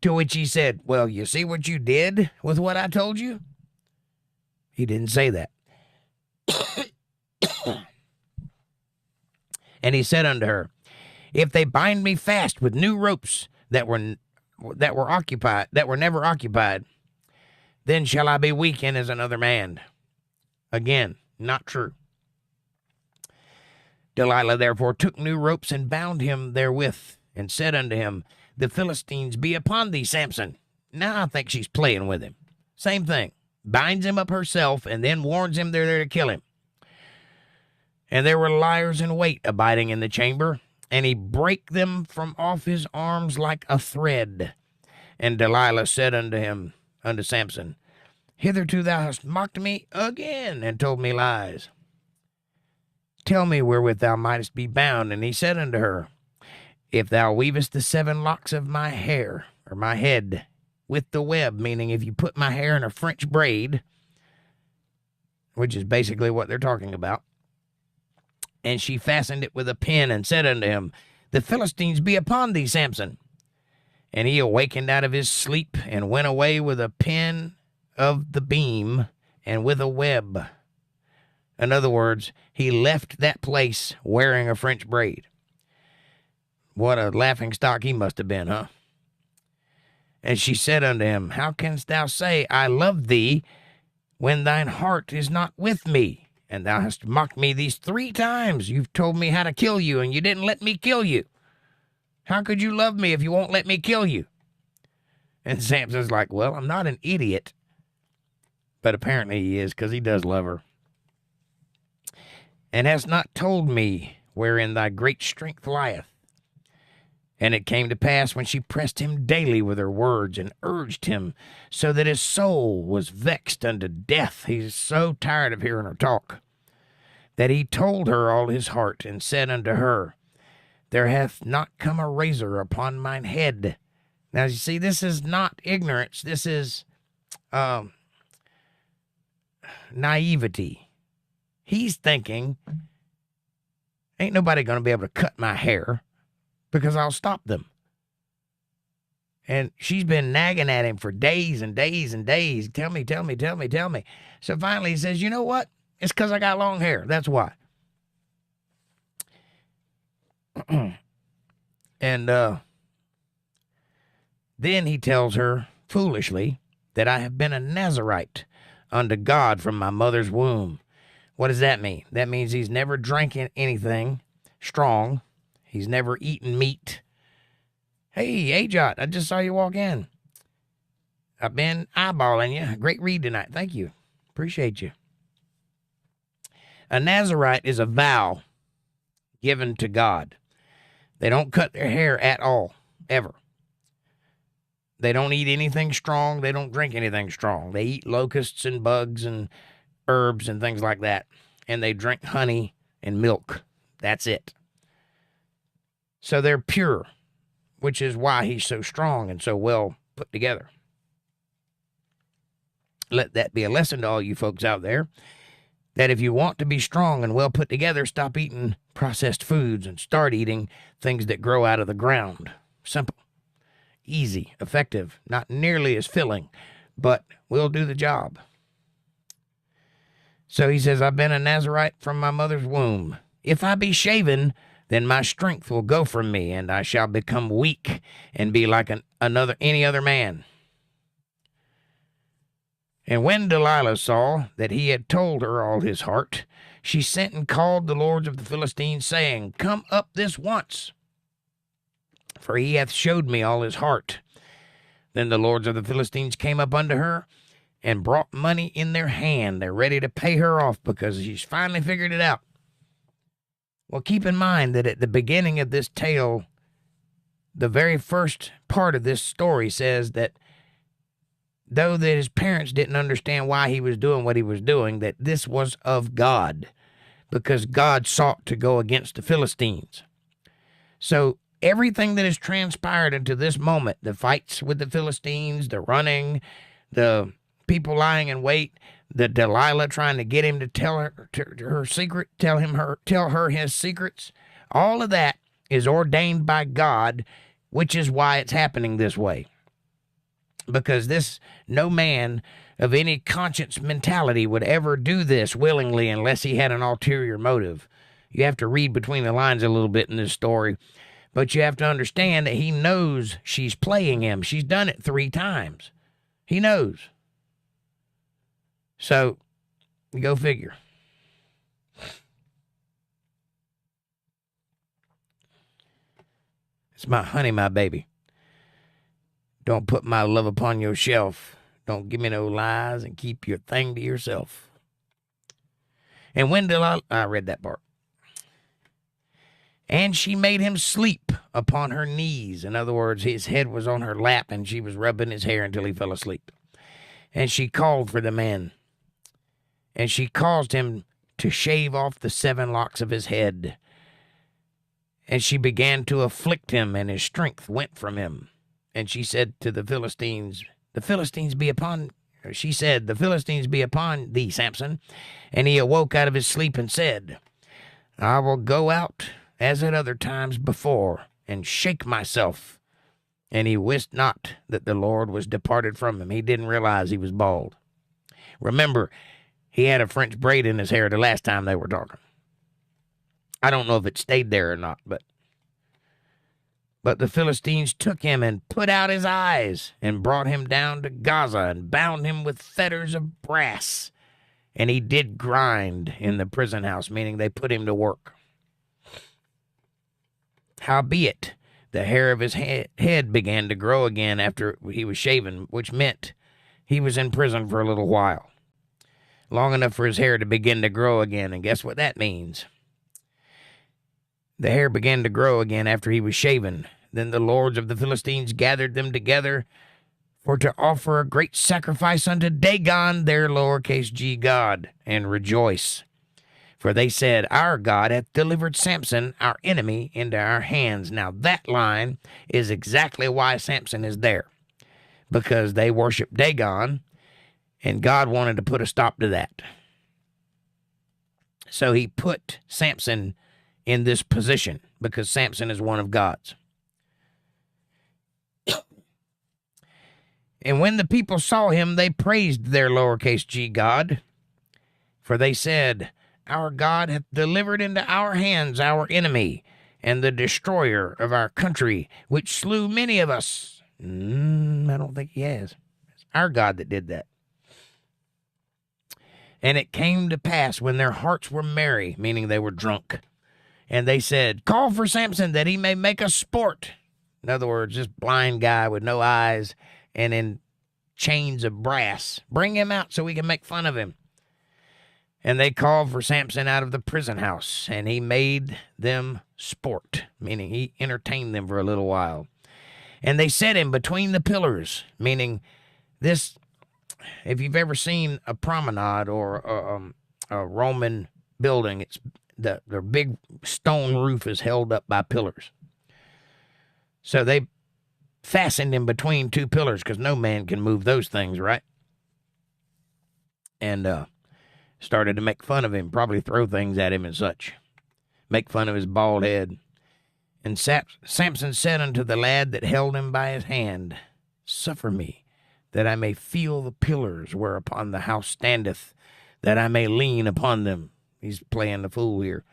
To which he said, Well, you see what you did with what I told you? He didn't say that. And he said unto her, If they bind me fast with new ropes that were never occupied, then shall I be weakened as another man. Again, not true. Delilah therefore took new ropes and bound him therewith, and said unto him, The Philistines be upon thee, Samson. Now I think she's playing with him. Same thing. Binds him up herself, and then warns him they're there to kill him. And there were liars in wait abiding in the chamber, and he brake them from off his arms like a thread. And Delilah said unto Samson, Hitherto thou hast mocked me again, and told me lies. Tell me wherewith thou mightest be bound. And he said unto her, If thou weavest the 7 locks of my hair, or my head, with the web, meaning if you put my hair in a French braid, which is basically what they're talking about, and she fastened it with a pin, and said unto him, The Philistines be upon thee, Samson. And he awakened out of his sleep, and went away with a pin of the beam, and with a web. In other words, he left that place wearing a French braid. What a laughing stock he must have been, huh? And she said unto him, How canst thou say, I love thee, when thine heart is not with me? And thou hast mocked me these 3 times. You've told me how to kill you, and you didn't let me kill you. How could you love me if you won't let me kill you? And Samson's like, Well, I'm not an idiot. But apparently he is, because he does love her. And hast not told me wherein thy great strength lieth. And it came to pass when she pressed him daily with her words, and urged him, so that his soul was vexed unto death. He's so tired of hearing her talk, that he told her all his heart, and said unto her, There hath not come a razor upon mine head. Now, you see, this is not ignorance. This is naivety. He's thinking, ain't nobody going to be able to cut my hair because I'll stop them. And she's been nagging at him for days and days and days. Tell me. So finally he says, You know what? It's because I got long hair. That's why. And then he tells her foolishly that I have been a Nazarite unto God from my mother's womb. What does that mean? That means he's never drank anything strong. He's never eaten meat. Hey, Ajot, I just saw you walk in. I've been eyeballing you. Great read tonight. Thank you. Appreciate you. A Nazarite is a vow given to God. They don't cut their hair at all, ever. They don't eat anything strong. They don't drink anything strong. They eat locusts and bugs and herbs and things like that. And they drink honey and milk. That's it. So they're pure, which is why he's so strong and so well put together. Let that be a lesson to all you folks out there, that if you want to be strong and well put together, stop eating processed foods and start eating things that grow out of the ground. Simple, easy, effective, not nearly as filling, but will do the job. So he says, I've been a Nazarite from my mother's womb. If I be shaven, then my strength will go from me, and I shall become weak and be like any other man. And when Delilah saw that he had told her all his heart, she sent and called the lords of the Philistines, saying, Come up this once, for he hath showed me all his heart. Then the lords of the Philistines came up unto her, and brought money in their hand. They're ready to pay her off because she's finally figured it out. Well, keep in mind that at the beginning of this tale, the very first part of this story says that though that his parents didn't understand why he was doing what he was doing, that this was of God, because God sought to go against the Philistines. So everything that has transpired into this moment, the fights with the Philistines, the running, the people lying in wait, the Delilah trying to get him to tell her secret, tell her his secrets, all of that is ordained by God, which is why it's happening this way. Because no man of any conscience mentality would ever do this willingly unless he had an ulterior motive. You have to read between the lines a little bit in this story, but you have to understand that he knows she's playing him. She's done it 3 times. He knows. So, go figure. It's my honey, my baby. Don't put my love upon your shelf. Don't give me no lies and keep your thing to yourself. And when Delilah, I read that part. And she made him sleep upon her knees. In other words, his head was on her lap and she was rubbing his hair until he fell asleep. And she called for the man. And she caused him to shave off the 7 locks of his head. And she began to afflict him, and his strength went from him. And she said to the Philistines, the Philistines be upon thee, Samson. And he awoke out of his sleep and said, I will go out as at other times before, and shake myself. And he wist not that the Lord was departed from him. He didn't realize he was bald. Remember, he had a French braid in his hair the last time they were talking. I don't know if it stayed there or not, but the Philistines took him and put out his eyes and brought him down to Gaza and bound him with fetters of brass. And he did grind in the prison house, meaning they put him to work. Howbeit, the hair of his head began to grow again after he was shaven, which meant he was in prison for a little while. Long enough for his hair to begin to grow again, and guess what that means? The hair began to grow again after he was shaven. Then the lords of the Philistines gathered them together for to offer a great sacrifice unto Dagon, their lowercase g god, and rejoice. For they said, Our God hath delivered Samson, our enemy, into our hands. Now that line is exactly why Samson is there. Because they worship Dagon, and God wanted to put a stop to that. So he put Samson in this position, because Samson is one of God's. And when the people saw him, they praised their lowercase g God. For they said, Our God hath delivered into our hands our enemy, and the destroyer of our country, which slew many of us. I don't think he has. It's our God that did that. And it came to pass when their hearts were merry, meaning they were drunk, and they said, Call for Samson that he may make us sport. In other words, this blind guy with no eyes and in chains of brass. Bring him out so we can make fun of him. And they called for Samson out of the prison house, and he made them sport, meaning he entertained them for a little while. And they set him between the pillars, meaning this, if you've ever seen a promenade or a Roman building, it's their big stone roof is held up by pillars. So they fastened him between 2 pillars because no man can move those things, right? And started to make fun of him, probably throw things at him and such. Make fun of his bald head. And Samson said unto the lad that held him by his hand, Suffer me, that I may feel the pillars whereupon the house standeth, that I may lean upon them. He's playing the fool here.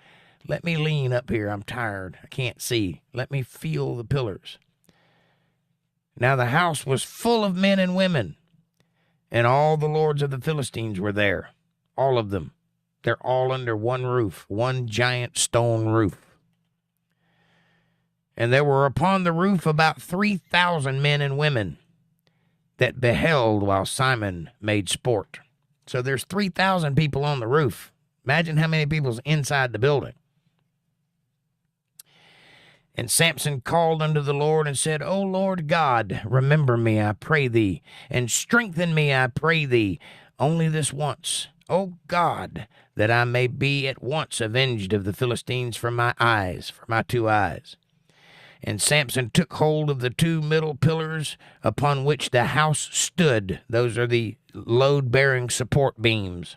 Let me lean up here. I'm tired. I can't see. Let me feel the pillars. Now the house was full of men and women. and all the lords of the Philistines were there, all of them. They're all under one roof, one giant stone roof. And there were upon the roof about 3,000 men and women that beheld while Simon made sport. So there's 3,000 people on the roof. Imagine how many people's inside the building. And Samson called unto the Lord and said, O Lord God, remember me, I pray thee, and strengthen me, I pray thee, only this once, O God, that I may be at once avenged of the Philistines for my eyes, for my 2 eyes. And Samson took hold of the 2 middle pillars upon which the house stood. Those are the load-bearing support beams.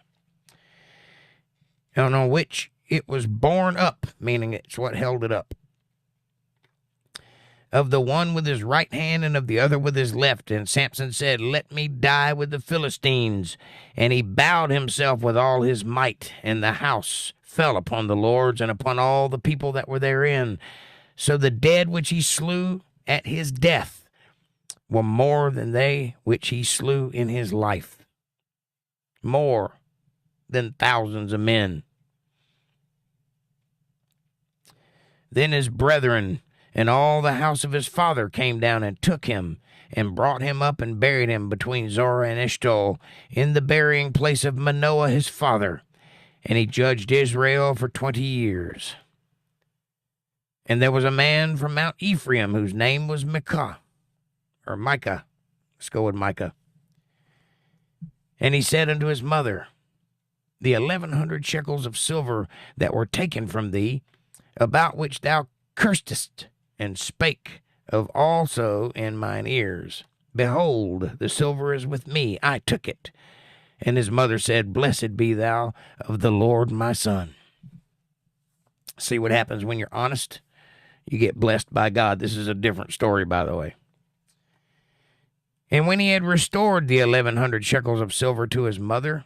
And on which it was borne up, meaning it's what held it up, of the one with his right hand and of the other with his left. And Samson said, Let me die with the Philistines. And he bowed himself with all his might, and the house fell upon the lords and upon all the people that were therein. So the dead which he slew at his death were more than they which he slew in his life, more than thousands of men. Then his brethren and all the house of his father came down and took him and brought him up and buried him between Zorah and Eshtaol in the burying place of Manoah his father. And he judged Israel for 20 years. And there was a man from Mount Ephraim whose name was Micah. Let's go with Micah. And he said unto his mother, The 1,100 shekels of silver that were taken from thee, about which thou cursedst, and spake of also in mine ears, Behold, the silver is with me, I took it. And his mother said, Blessed be thou of the Lord my son. See what happens when you're honest? You get blessed by God. This is a different story, by the way. And when he had restored the 1,100 shekels of silver to his mother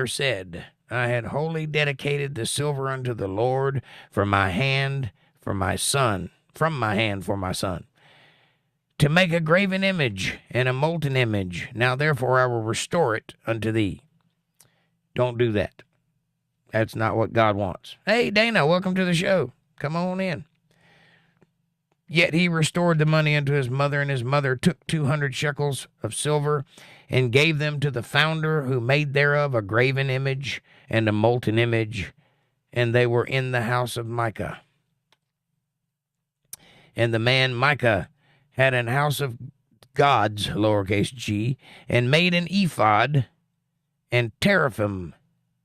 said, I had wholly dedicated the silver unto the Lord from my hand for my son, to make a graven image and a molten image. Now therefore I will restore it unto thee. Don't do that. That's not what God wants. Hey, Dana, welcome to the show. Come on in. Yet he restored the money unto his mother, and his mother took 200 shekels of silver and gave them to the founder, who made thereof a graven image and a molten image, and they were in the house of Micah. And the man Micah had an house of gods, lowercase g, and made an ephod and teraphim,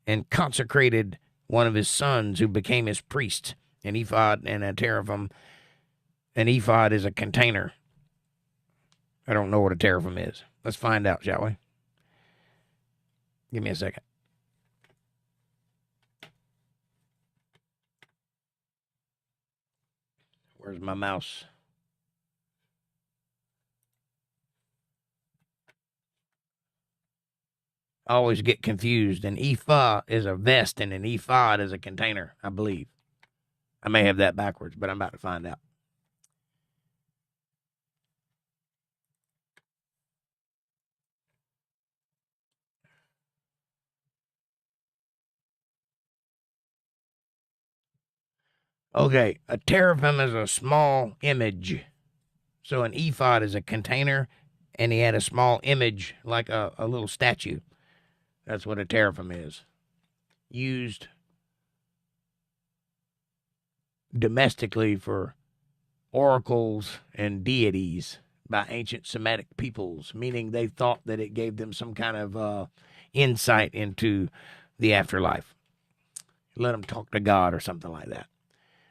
and consecrated one of his sons, who became his priest. An ephod and a teraphim. An ephod is a container. I don't know what a teraphim is. Let's find out, shall we? Give me a second. Where's my mouse? I always get confused. An ephah is a vest and an ephod is a container, I believe. I may have that backwards, but I'm about to find out. Okay, a teraphim is a small image. So an ephod is a container, and he had a small image, like a little statue. That's what a teraphim is. Used domestically for oracles and deities by ancient Semitic peoples, meaning they thought that it gave them some kind of insight into the afterlife. Let them talk to God or something like that.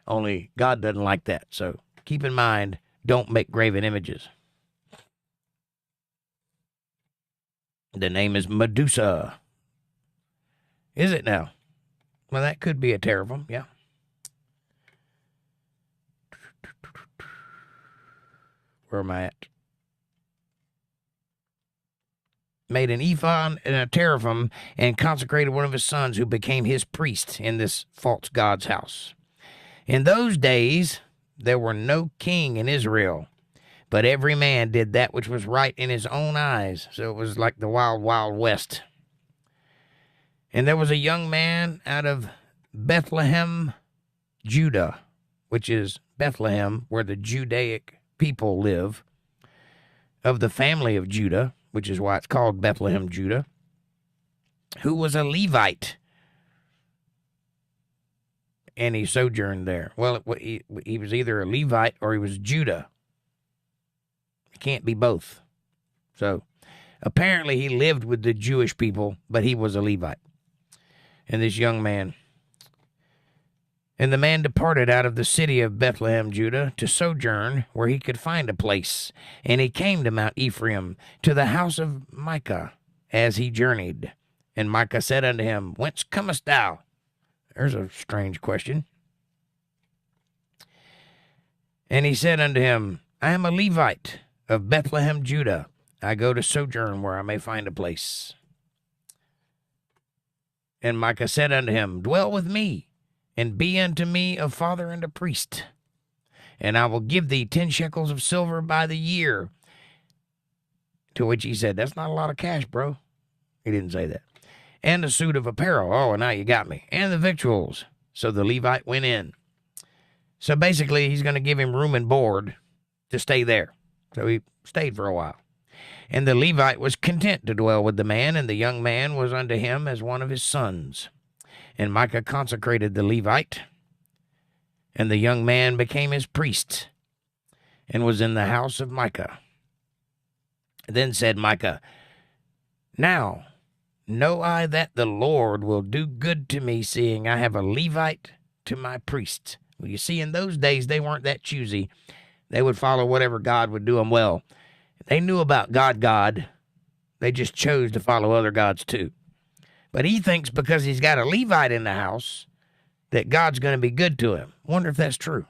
Only God doesn't like that. So keep in mind, don't make graven images. The name is Medusa. Is it now? Well, that could be a teraphim, yeah. Where am I at? Made an ephod and a teraphim and consecrated one of his sons, who became his priest in this false god's house. In those days, there were no king in Israel, But every man did that which was right in his own eyes. So it was like the wild, wild west. And there was a young man out of Bethlehem, Judah, which is Bethlehem, where the Judaic people live, of the family of Judah, which is why it's called Bethlehem, Judah, who was a Levite. And he sojourned there. Well, he was either a Levite or he was Judah. He can't be both. So apparently he lived with the Jewish people, but he was a Levite. And this young man. And the man departed out of the city of Bethlehem, Judah, to sojourn where he could find a place. And he came to Mount Ephraim, to the house of Micah, as he journeyed. And Micah said unto him, Whence comest thou? There's a strange question. And he said unto him, I am a Levite of Bethlehem, Judah. I go to sojourn where I may find a place. And Micah said unto him, Dwell with me, and be unto me a father and a priest. And I will give thee 10 shekels of silver by the year. To which he said, That's not a lot of cash, bro. He didn't say that. And a suit of apparel. Oh, now you got me. And the victuals. So the Levite went in. So basically, he's going to give him room and board to stay there. So he stayed for a while. And the Levite was content to dwell with the man, and the young man was unto him as one of his sons. And Micah consecrated the Levite, and the young man became his priest, and was in the house of Micah. Then said Micah, Now know I that the Lord will do good to me, seeing I have a Levite to my priest. Well, you see, in those days, they weren't that choosy. They would follow whatever God would do them well. They knew about God. They just chose to follow other gods too. But he thinks because he's got a Levite in the house that God's going to be good to him. Wonder if that's true.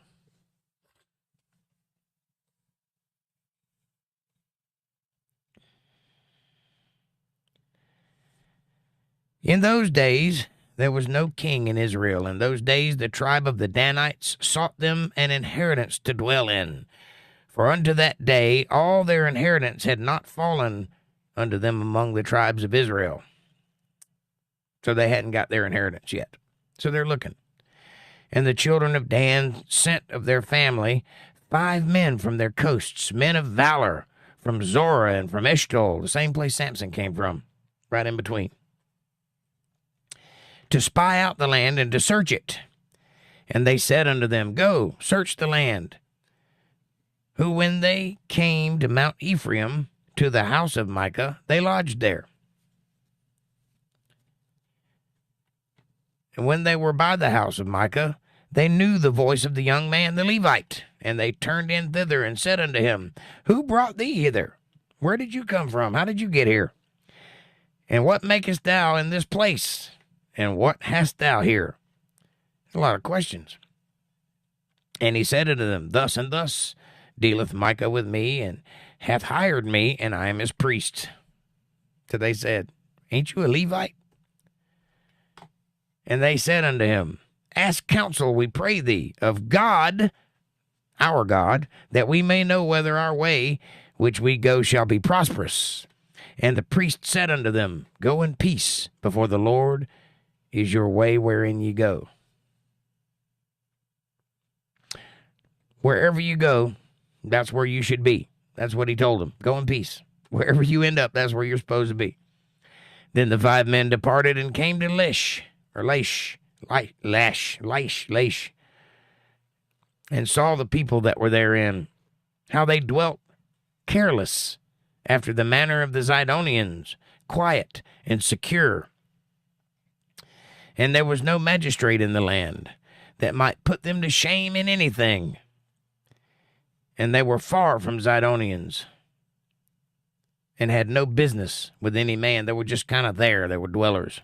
In those days, there was no king in Israel. In those days, the tribe of the Danites sought them an inheritance to dwell in. For unto that day, all their inheritance had not fallen unto them among the tribes of Israel. So they hadn't got their inheritance yet. So they're looking. And the children of Dan sent of their family 5 men from their coasts, men of valor, from Zorah and from Eshtaol, the same place Samson came from, right in between, to spy out the land and to search it. And they said unto them, Go, search the land. Who, when they came to Mount Ephraim, to the house of Micah, they lodged there. And when they were by the house of Micah, they knew the voice of the young man, the Levite. And they turned in thither and said unto him, Who brought thee hither? Where did you come from? How did you get here? And what makest thou in this place? And what hast thou here? A lot of questions. And he said unto them, Thus and thus dealeth Micah with me, and hath hired me, and I am his priest. So they said, Ain't you a Levite? And they said unto him, Ask counsel, we pray thee, of God, our God, that we may know whether our way which we go shall be prosperous. And the priest said unto them, Go in peace, before the Lord is your way wherein ye go. Wherever you go, that's where you should be. That's what he told them. Go in peace. Wherever you end up, that's where you're supposed to be. Then the 5 men departed and came to Laish, and saw the people that were therein, how they dwelt careless, after the manner of the Zidonians, quiet and secure. And there was no magistrate in the land that might put them to shame in anything. And they were far from Zidonians, and had no business with any man. They were just kind of there. They were dwellers.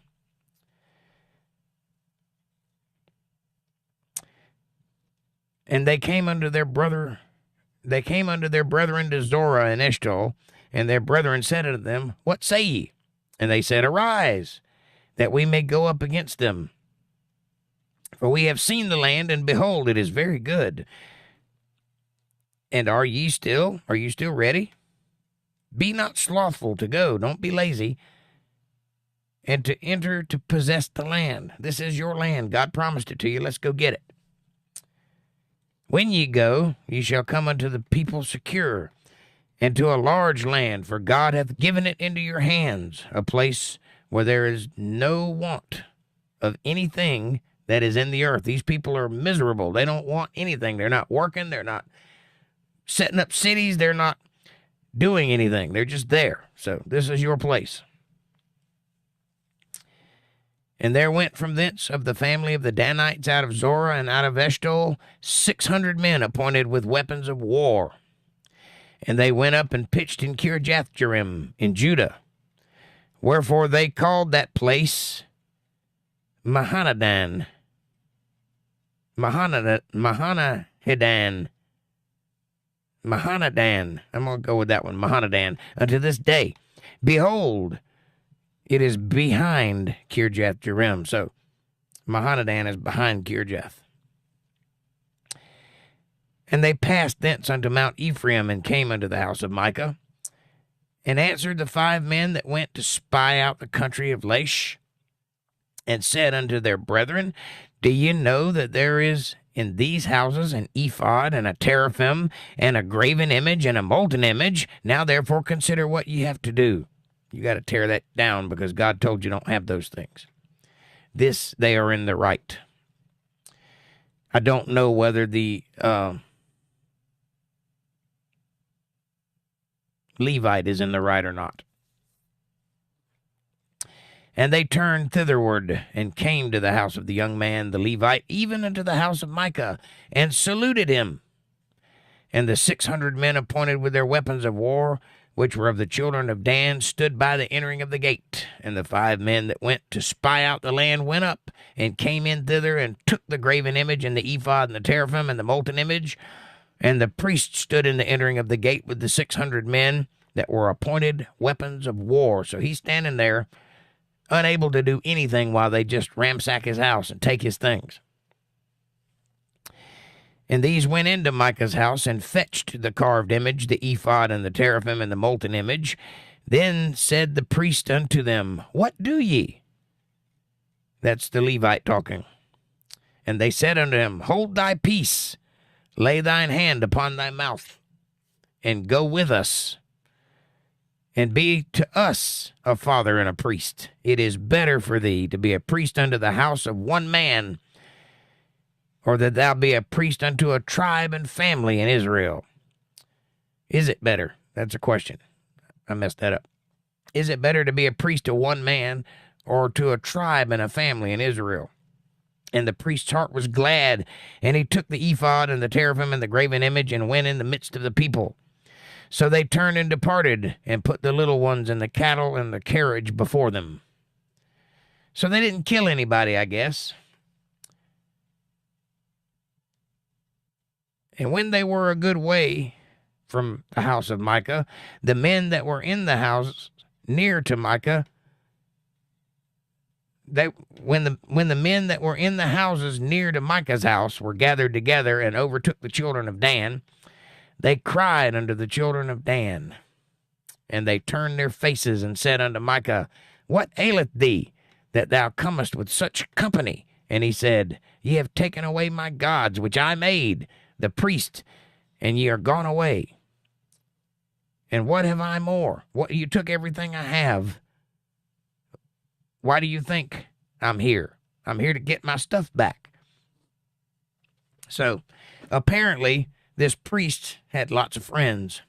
And they came unto their brethren to Zorah and Eshtaol, and their brethren said unto them, What say ye? And they said, Arise, that we may go up against them. For we have seen the land, and behold, it is very good. And are you still ready? Be not slothful to go, don't be lazy, and to enter to possess the land. This is your land. God promised it to you. Let's go get it. When ye go, ye shall come unto the people secure, and to a large land, for God hath given it into your hands, a place where there is no want of anything that is in the earth. These people are miserable. They don't want anything. They're not working. They're not setting up cities. They're not doing anything. They're just there. So this is your place. And there went from thence of the family of the Danites out of Zorah and out of Eshtaol 600 men appointed with weapons of war. And they went up and pitched in Kirjathjearim in Judah. Wherefore they called that place Mahanadan. Mahanadan. I'm going to go with that one. Mahanadan. Unto this day. Behold, it is behind Kirjath-jearim. So Mahanadan is behind Kirjath. And they passed thence unto Mount Ephraim, and came unto the house of Micah, and answered the 5 men that went to spy out the country of Laish, and said unto their brethren, Do ye know that there is in these houses an ephod, and a teraphim, and a graven image, and a molten image? Now therefore consider what ye have to do. You got to tear that down, because God told you don't have those things. This, they are in the right. I don't know whether the Levite is in the right or not. And they turned thitherward, and came to the house of the young man, the Levite, even unto the house of Micah, and saluted him. And the 600 men appointed with their weapons of war, which were of the children of Dan, stood by the entering of the gate. And the 5 men that went to spy out the land went up, and came in thither, and took the graven image, and the ephod, and the teraphim, and the molten image. And the priest stood in the entering of the gate with the 600 men that were appointed weapons of war. So he's standing there, unable to do anything, while they just ransack his house and take his things. And these went into Micah's house, and fetched the carved image, the ephod, and the teraphim, and the molten image. Then said the priest unto them, What do ye? That's the Levite talking. And they said unto him, Hold thy peace, lay thine hand upon thy mouth, and go with us, and be to us a father and a priest. It is better for thee to be a priest unto the house of one man, or that thou be a priest unto a tribe and family in Israel. Is it better? That's a question. I messed that up. Is it better to be a priest to one man, or to a tribe and a family in Israel? And the priest's heart was glad, and he took the ephod and the teraphim and the graven image, and went in the midst of the people. So they turned and departed, and put the little ones and the cattle and the carriage before them. So they didn't kill anybody, I guess. And when they were a good way from the house of Micah, the men that were in the house near to Micah, when the men that were in the houses near to Micah's house were gathered together, and overtook the children of Dan, they cried unto the children of Dan. And they turned their faces, and said unto Micah, What aileth thee, that thou comest with such company? And he said, Ye have taken away my gods, which I made, the priest, and ye are gone away. And what have I more? What, you took everything I have. Why do you think I'm here? I'm here to get my stuff back. So, apparently, this priest had lots of friends.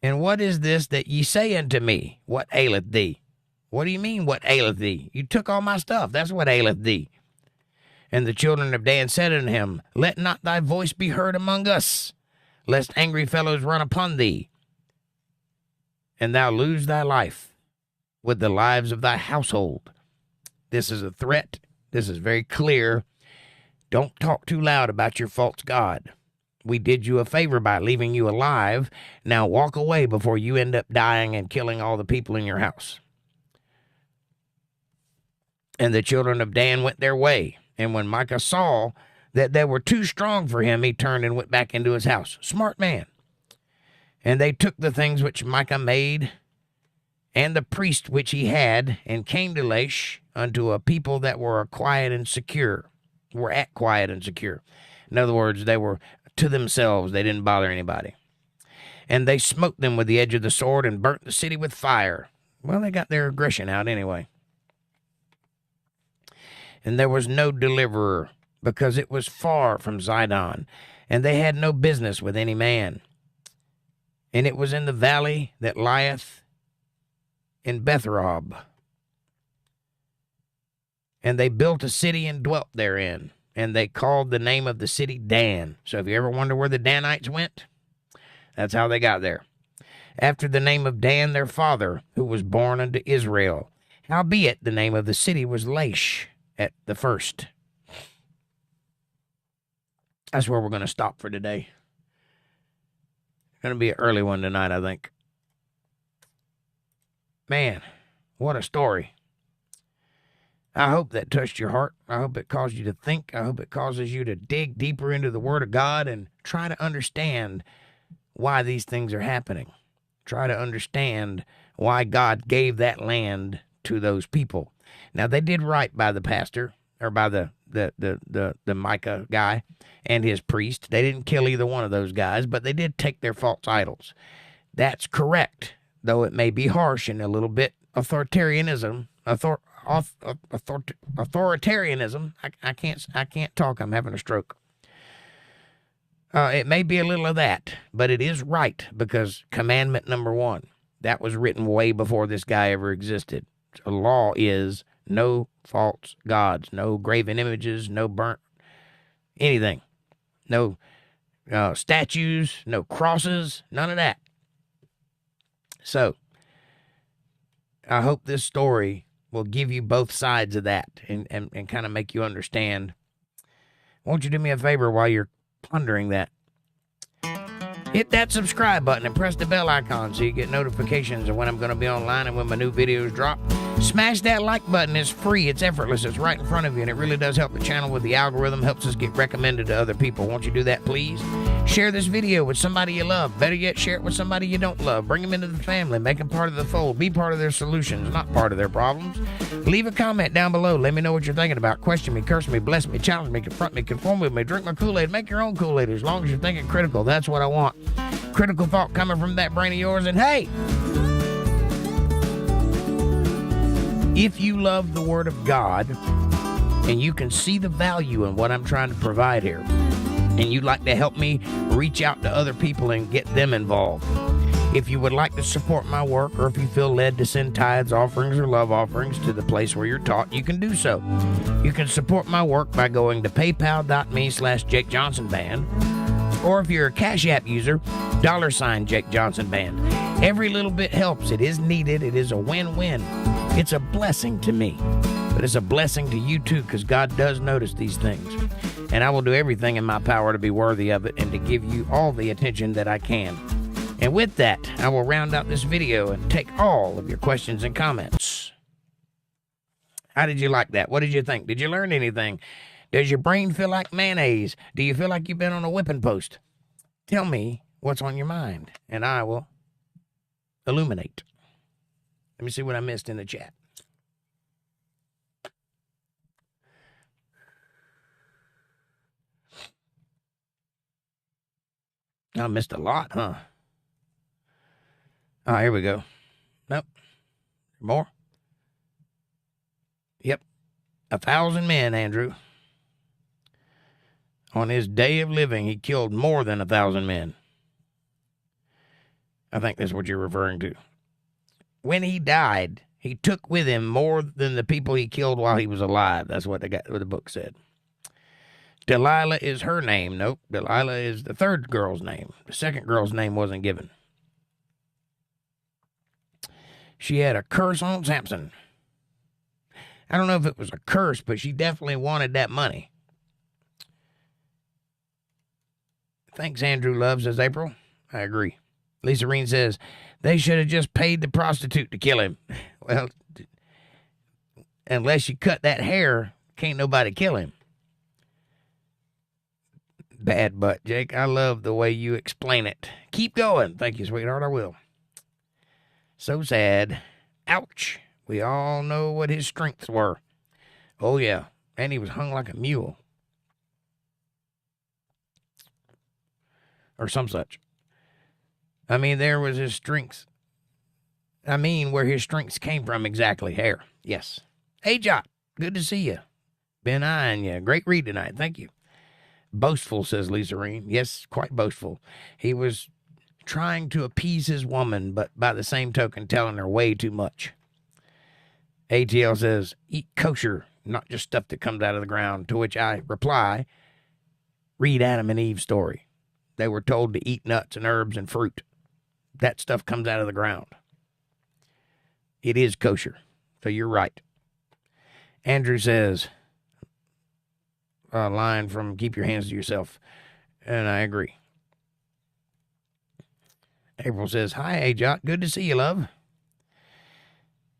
And what is this that ye say unto me? What aileth thee? What do you mean, what aileth thee? You took all my stuff. That's what aileth thee. And the children of Dan said unto him, Let not thy voice be heard among us, lest angry fellows run upon thee, and thou lose thy life with the lives of thy household. This is a threat. This is very clear. Don't talk too loud about your false god. We did you a favor by leaving you alive. Now walk away before you end up dying and killing all the people in your house. And the children of Dan went their way, And when Micah saw that they were too strong for him, he turned and went back into his house. Smart man. And they took the things which Micah made and the priest which he had, and came to Laish unto a people that were quiet and secure, were at quiet and secure. In other words, they were to themselves. They didn't bother anybody. And they smote them with the edge of the sword and burnt the city with fire. Well, they got their aggression out anyway. And there was no deliverer, because it was far from Zidon, and they had no business with any man. And it was in the valley that lieth in Bethrob. And they built a city and dwelt therein, and they called the name of the city Dan. So if you ever wonder where the Danites went, that's how they got there. After the name of Dan their father, who was born unto Israel. Howbeit the name of the city was Laish at the first. That's where we're going to stop for today. Going to be an early one tonight, I think. Man, what a story. I hope that touched your heart. I hope it caused you to think. I hope it causes you to dig deeper into the Word of God and try to understand why these things are happening. Try to understand why God gave that land to those people. Now, they did right by the pastor, or by the Micah guy and his priest. They didn't kill either one of those guys, but they did take their false idols. That's correct, though it may be harsh and a little bit authoritarianism. Authoritarianism. I can't talk. I'm having a stroke. It may be a little of that, but it is right, because commandment number 1, that was written way before this guy ever existed. The law is no false gods, no graven images, no burnt anything, no statues, no crosses, none of that. So I hope this story will give you both sides of that and kind of make you understand. Won't you do me a favor while you're pondering that? Hit that subscribe button and press the bell icon so you get notifications of when I'm going to be online and when my new videos drop. Smash that like button. It's free. It's effortless. It's right in front of you, and it really does help the channel with the algorithm. Helps us get recommended to other people. Won't you do that, please? Share this video with somebody you love. Better yet, share it with somebody you don't love. Bring them into the family. Make them part of the fold. Be part of their solutions, not part of their problems. Leave a comment down below. Let me know what you're thinking about. Question me, curse me, bless me, challenge me, confront me, conform with me, drink my Kool-Aid, make your own Kool-Aid. As long as you're thinking critical, that's what I want. Critical thought coming from that brain of yours. And hey, if you love the Word of God and you can see the value in what I'm trying to provide here, and you'd like to help me reach out to other people and get them involved, if you would like to support my work, or if you feel led to send tithes, offerings, or love offerings to the place where you're taught, you can do so. You can support my work by going to paypal.me/jakejohnsonband, or if you're a CashApp user, $jakejohnsonband. Every little bit helps. It is needed. It is a win-win. It's a blessing to me, but it's a blessing to you too, because God does notice these things. And I will do everything in my power to be worthy of it and to give you all the attention that I can. And with that, I will round out this video and take all of your questions and comments. How did you like that? What did you think? Did you learn anything? Does your brain feel like mayonnaise? Do you feel like you've been on a whipping post? Tell me what's on your mind, and I will illuminate. Let me see what I missed in the chat. I missed a lot, huh? Oh, here we go. Nope. More? Yep. 1,000 men, Andrew. On his day of living, he killed more than 1,000 men. I think that's what you're referring to. When he died, he took with him more than the people he killed while he was alive. That's what the book said. Delilah is her name. Nope. Delilah is the third girl's name. The second girl's name wasn't given. She had a curse on Samson. I don't know if it was a curse, but she definitely wanted that money. Thanks, Andrew Love, says April. I agree. Lisa Reen says, they should have just paid the prostitute to kill him. Well, unless you cut that hair, can't nobody kill him. Bad butt, Jake. I love the way you explain it. Keep going. Thank you, sweetheart. I will. So sad. Ouch. We all know what his strengths were. Oh, yeah. And he was hung like a mule. Or some such. I mean, there was his strengths. I mean, where his strengths came from exactly. Hair. Yes. Hey, Jot. Good to see you. Been eyeing you. Great read tonight. Thank you. Boastful, says Lisa Reen. Yes, quite boastful. He was trying to appease his woman, but by the same token, telling her way too much. ATL says, eat kosher, not just stuff that comes out of the ground, to which I reply, read Adam and Eve's story. They were told to eat nuts and herbs and fruit. That stuff comes out of the ground. It is kosher, so you're right. Andrew says, a line from Keep Your Hands to Yourself, and I agree. April says, hi, A-Jot. Good to see you, love.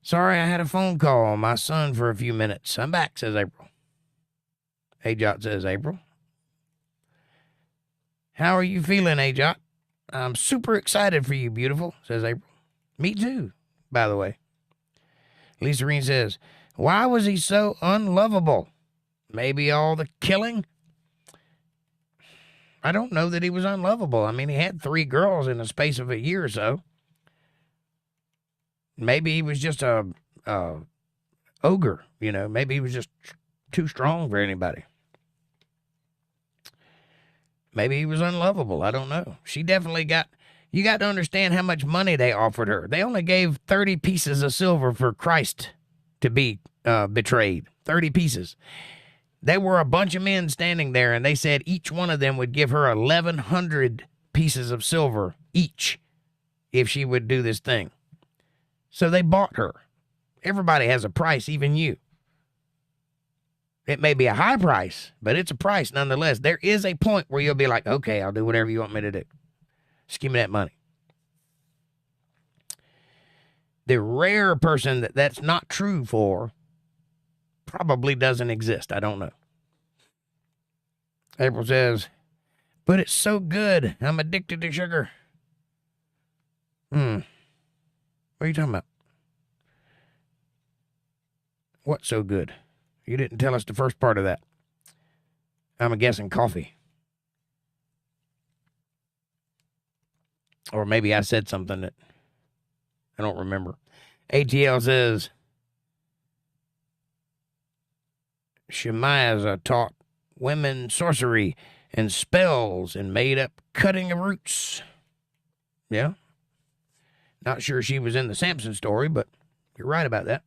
Sorry I had a phone call on my son for a few minutes. I'm back, says April. A-Jot says, April. How are you feeling, A-Jot? I'm super excited for you, beautiful, says April. Me too, by the way. Lisa Reen says, why was he so unlovable? Maybe all the killing? I don't know that he was unlovable. I mean, he had 3 girls in the space of a year or so. Maybe he was just a ogre, you know. Maybe he was just too strong for anybody. Maybe he was unlovable. I don't know. She definitely you got to understand how much money they offered her. They only gave 30 pieces of silver for Christ to be betrayed. 30 pieces. There were a bunch of men standing there, and they said each one of them would give her 1,100 pieces of silver each if she would do this thing. So they bought her. Everybody has a price, even you. It may be a high price, but it's a price nonetheless. There is a point where you'll be like, okay, I'll do whatever you want me to do. Just give me that money. The rare person that's not true for probably doesn't exist. I don't know. April says, but it's so good. I'm addicted to sugar. What are you talking about? What's so good? You didn't tell us the first part of that. I'm guessing coffee. Or maybe I said something that I don't remember. ATL says, Shemaiah taught women sorcery and spells and made up cutting of roots. Yeah. Not sure she was in the Samson story, but you're right about that.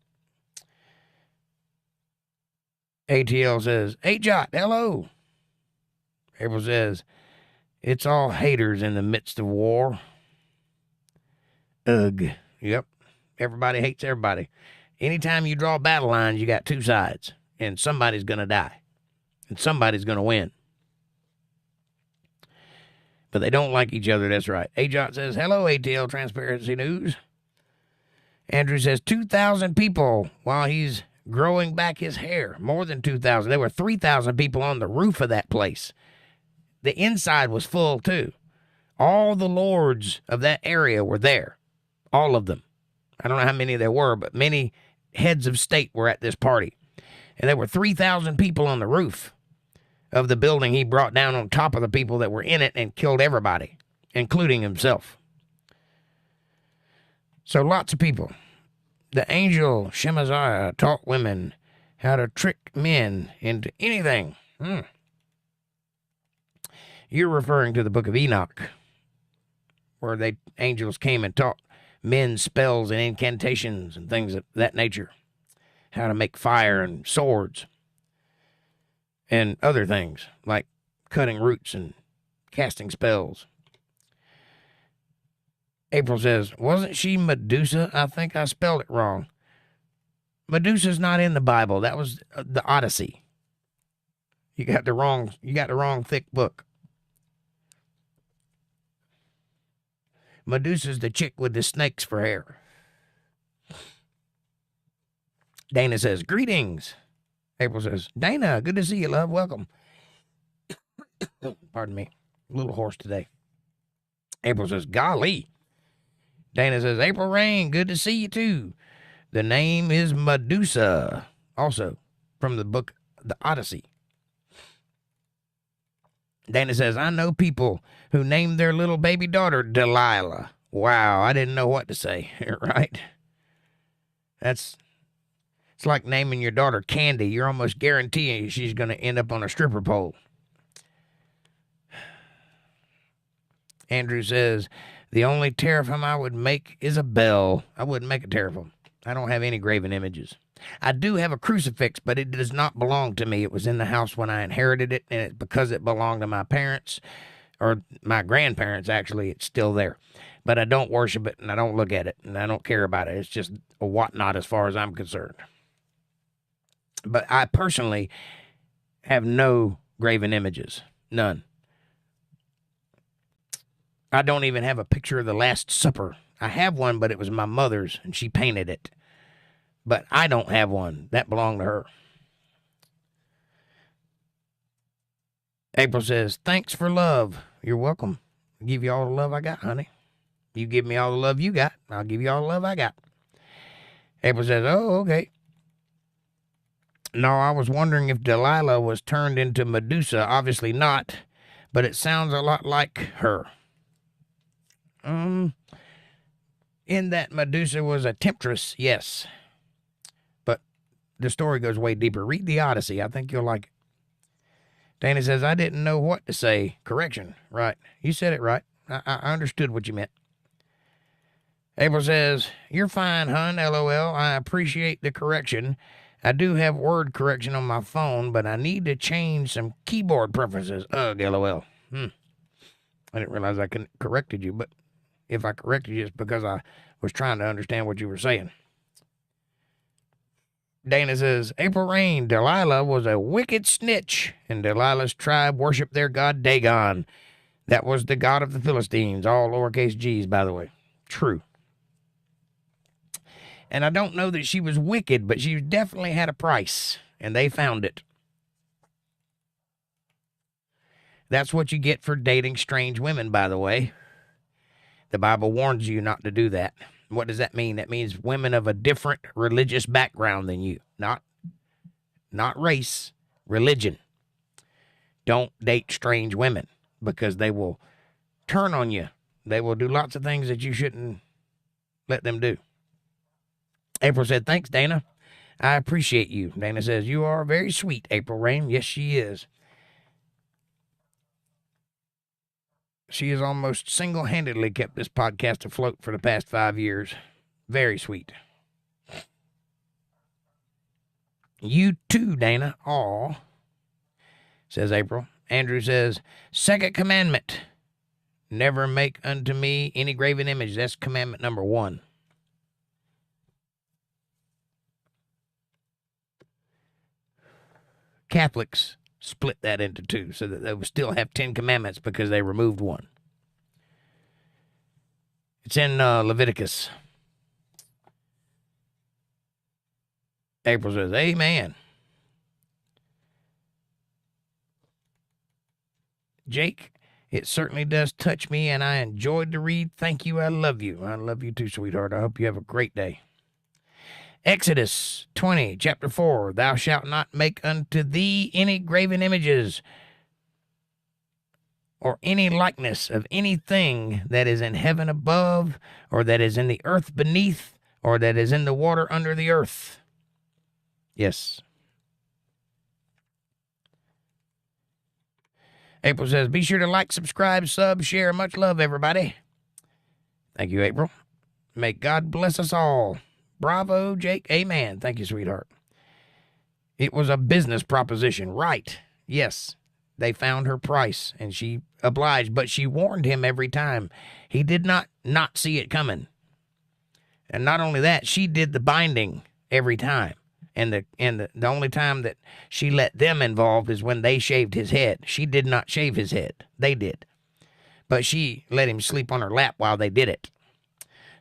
ATL says, hey, Jot, hello. April says, it's all haters in the midst of war. Ugh. Yep. Everybody hates everybody. Anytime you draw battle lines, you got 2 sides. And somebody's going to die. And somebody's going to win. But they don't like each other, that's right. A-Jot says, hello, ATL Transparency News. Andrew says, 2,000 people while he's growing back his hair. More than 2,000. There were 3,000 people on the roof of that place. The inside was full, too. All the lords of that area were there. All of them. I don't know how many there were, but many heads of state were at this party. And there were 3,000 people on the roof of the building he brought down on top of the people that were in it and killed everybody, including himself. So lots of people. The angel Shemaiah taught women how to trick men into anything. You're referring to the book of Enoch, where angels came and taught men spells and incantations and things of that nature. How to make fire and swords and other things like cutting roots and casting spells. April says, wasn't she Medusa? I think I spelled it wrong. Medusa's not in the Bible. That was the Odyssey. You got the wrong thick book. Medusa's the chick with the snakes for hair. Dana says, greetings. April says, Dana, good to see you, love. Welcome. Pardon me. A little hoarse today. April says, golly. Dana says, April Rain, good to see you too. The name is Medusa. Also, from the book The Odyssey. Dana says, I know people who named their little baby daughter Delilah. Wow, I didn't know what to say, right? It's like naming your daughter Candy. You're almost guaranteeing she's going to end up on a stripper pole. Andrew says, the only teraphim I would make is a bell. I wouldn't make a teraphim. I don't have any graven images. I do have a crucifix, but it does not belong to me. It was in the house when I inherited it, and it's because it belonged to my parents, or my grandparents, actually. It's still there. But I don't worship it, and I don't look at it, and I don't care about it. It's just a whatnot as far as I'm concerned. But I personally have no graven images. None. I don't even have a picture of the Last Supper. I have one, but it was my mother's, and she painted it. But I don't have one. That belonged to her. April says, thanks for love. You're welcome. I'll give you all the love I got, honey. You give me all the love you got, I'll give you all the love I got. April says, oh, okay. No, I was wondering if Delilah was turned into Medusa. Obviously not, but it sounds a lot like her. In that Medusa was a temptress, yes. But the story goes way deeper. Read the Odyssey. I think you'll like it. Dana says, I didn't know what to say. Correction. Right. You said it right. I understood what you meant. April says, you're fine, hun, LOL. I appreciate the correction. I do have word correction on my phone, but I need to change some keyboard preferences. Ugh, LOL. I didn't realize I corrected you, but if I corrected you, it's because I was trying to understand what you were saying. Dana says, April Rain, Delilah was a wicked snitch, and Delilah's tribe worshipped their god Dagon. That was the god of the Philistines, all lowercase g's, by the way. True. And I don't know that she was wicked, but she definitely had a price, and they found it. That's what you get for dating strange women, by the way. The Bible warns you not to do that. What does that mean? That means women of a different religious background than you. Not race, religion. Don't date strange women because they will turn on you. They will do lots of things that you shouldn't let them do. April said, thanks, Dana. I appreciate you. Dana says, you are very sweet, April Rain. Yes, she is. She has almost single-handedly kept this podcast afloat for the past 5 years. Very sweet. You too, Dana. Aw, says April. Andrew says, second commandment, never make unto me any graven image. That's commandment number 1. Catholics split that into 2 so that they would still have 10 commandments because they removed 1. It's in Leviticus. April says, amen. Jake, it certainly does touch me, and I enjoyed the read. Thank you. I love you. I love you too, sweetheart. I hope you have a great day. Exodus 20, chapter 4, thou shalt not make unto thee any graven images or any likeness of anything that is in heaven above, or that is in the earth beneath, or that is in the water under the earth. Yes. April says, be sure to like, subscribe, sub, share. Much love, everybody. Thank you, April. May God bless us all. Bravo, Jake. Amen. Thank you, sweetheart. It was a business proposition. Right. Yes. They found her price, and she obliged, but she warned him every time. He did not see it coming. And not only that, she did the binding every time. And the only time that she let them involved is when they shaved his head. She did not shave his head. They did. But she let him sleep on her lap while they did it.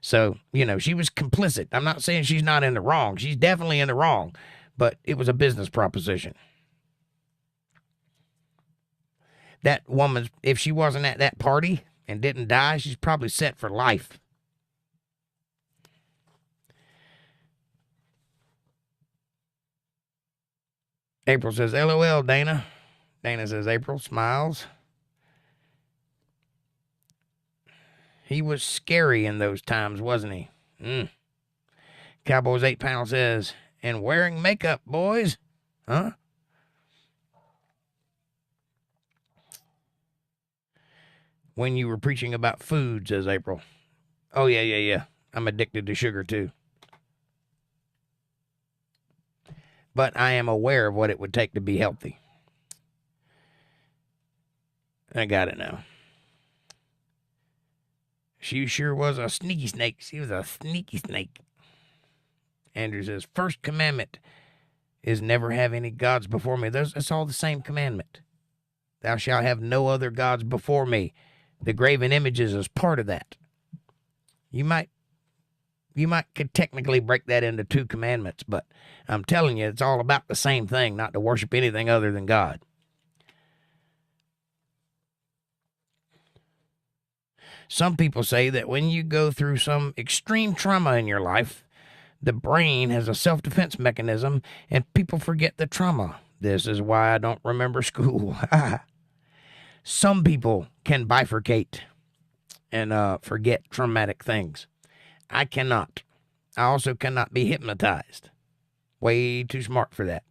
So, she was complicit. I'm not saying she's not in the wrong. She's definitely in the wrong. But it was a business proposition. That woman's, if she wasn't at that party and didn't die, she's probably set for life. April says, LOL, Dana. Dana says, April smiles. He was scary in those times, wasn't he? Cowboys 8 Panel says, and wearing makeup, boys. Huh? When you were preaching about food, says April. Oh, yeah. I'm addicted to sugar, too. But I am aware of what it would take to be healthy. I got it now. She sure was a sneaky snake. She was a sneaky snake. Andrew says, first commandment is never have any gods before me. That's all the same commandment. Thou shalt have no other gods before me. The graven images is part of that. You might could technically break that into 2 commandments, but I'm telling you, it's all about the same thing, not to worship anything other than God. Some people say that when you go through some extreme trauma in your life, the brain has a self-defense mechanism, and people forget the trauma. This is why I don't remember school. Some people can bifurcate and forget traumatic things. I cannot. I also cannot be hypnotized. Way too smart for that.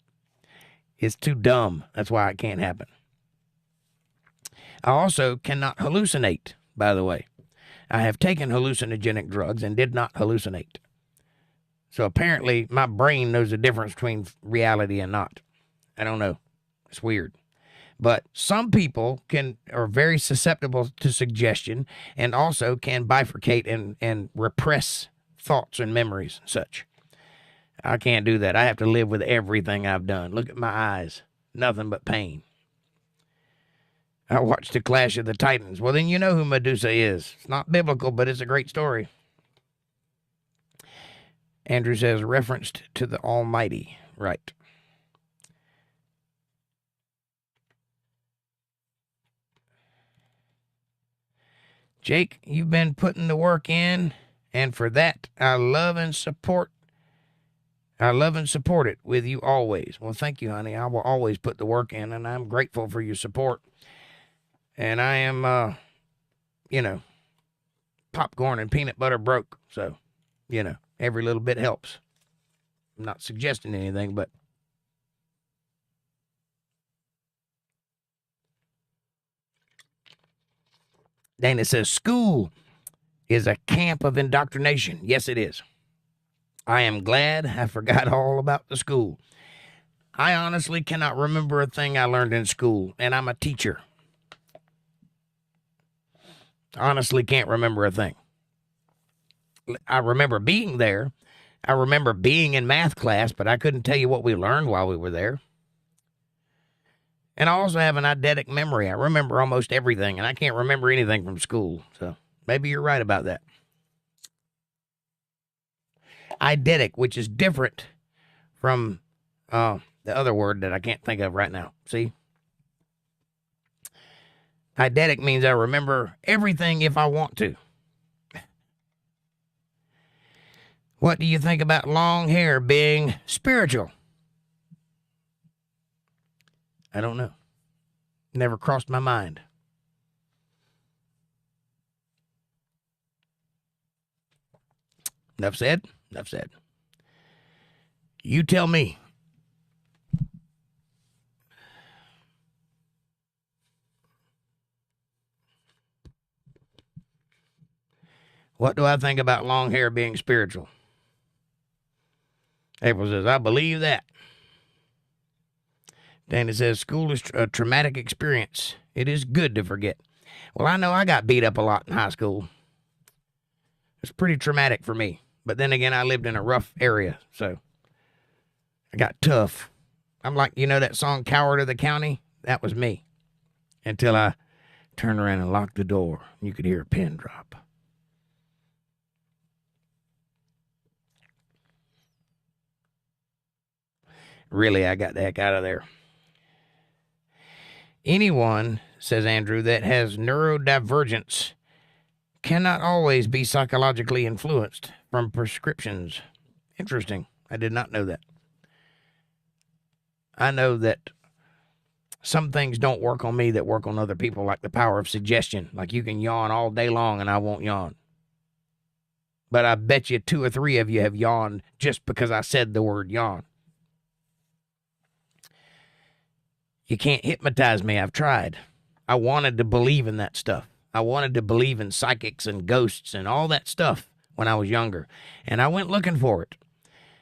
It's too dumb. That's why it can't happen. I also cannot hallucinate, by the way. I have taken hallucinogenic drugs and did not hallucinate. So apparently my brain knows the difference between reality and not. I don't know. It's weird. But some people are very susceptible to suggestion and also can bifurcate and repress thoughts and memories and such. I can't do that. I have to live with everything I've done. Look at my eyes. Nothing but pain. I watched the Clash of the Titans. Well, then you know who Medusa is. It's not biblical, but it's a great story. Andrew says, referenced to the Almighty. Right. Jake, you've been putting the work in, and for that, I love and support it with you always. Well, thank you, honey. I will always put the work in, and I'm grateful for your support. And I am, popcorn and peanut butter broke. So, every little bit helps. I'm not suggesting anything, but Dana says, school is a camp of indoctrination. Yes, it is. I am glad I forgot all about the school. I honestly cannot remember a thing I learned in school, and I'm a teacher. Honestly can't remember a thing. I remember being there. I remember being in math class, but I couldn't tell you what we learned while we were there. And I also have an eidetic memory. I remember almost everything, and I can't remember anything from school. So maybe you're right about that. Eidetic, which is different from the other word that I can't think of right now. See? Eidetic means I remember everything if I want to. What do you think about long hair being spiritual? I don't know. Never crossed my mind. Enough said. Enough said. You tell me. What do I think about long hair being spiritual? April says, I believe that. Danny says, school is a traumatic experience. It is good to forget. Well, I know I got beat up a lot in high school. It's pretty traumatic for me. But then again, I lived in a rough area, so I got tough. I'm like, that song, Coward of the County? That was me. Until I turned around and locked the door. You could hear a pin drop. Really, I got the heck out of there. Anyone, says Andrew, that has neurodivergence cannot always be psychologically influenced from prescriptions. Interesting. I did not know that. I know that some things don't work on me that work on other people, like the power of suggestion. Like you can yawn all day long and I won't yawn. But I bet you 2 or 3 of you have yawned just because I said the word yawn. You can't hypnotize me. I've tried. I wanted to believe in that stuff. I wanted to believe in psychics and ghosts and all that stuff when I was younger. And I went looking for it.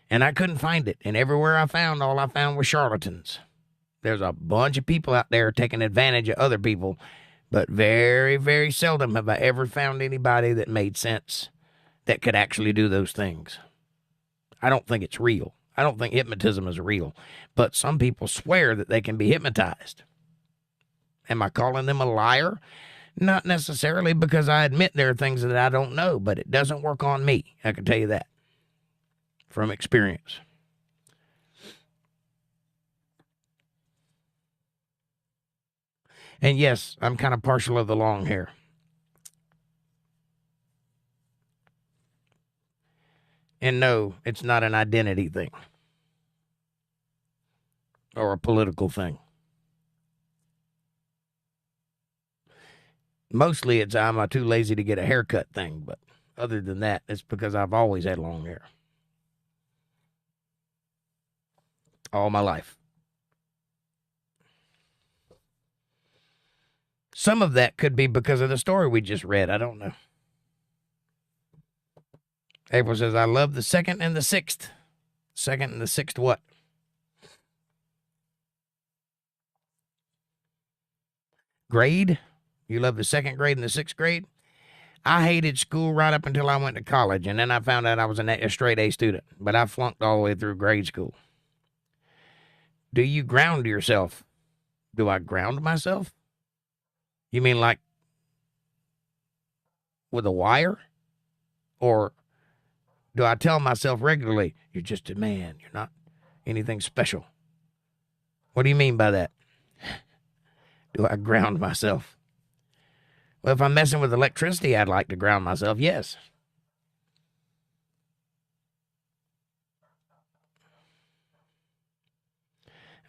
And I couldn't find it. And everywhere I found, all I found was charlatans. There's a bunch of people out there taking advantage of other people. But very, very seldom have I ever found anybody that made sense that could actually do those things. I don't think it's real. I don't think hypnotism is real. But some people swear that they can be hypnotized. Am I calling them a liar? Not necessarily, because I admit there are things that I don't know, but it doesn't work on me. I can tell you that from experience. And yes, I'm kind of partial of the long hair. And no, it's not an identity thing or a political thing. Mostly it's I'm too lazy to get a haircut thing, but other than that, it's because I've always had long hair. All my life. Some of that could be because of the story we just read. I don't know. April says, I love the 2nd and the 6th. 2nd and the 6th what? Grade? You love the 2nd grade and the 6th grade? I hated school right up until I went to college, and then I found out I was a straight A student, but I flunked all the way through grade school. Do you ground yourself? Do I ground myself? You mean like with a wire? Or do I tell myself regularly, you're just a man, you're not anything special? What do you mean by that? Do I ground myself? Well, if I'm messing with electricity, I'd like to ground myself, yes.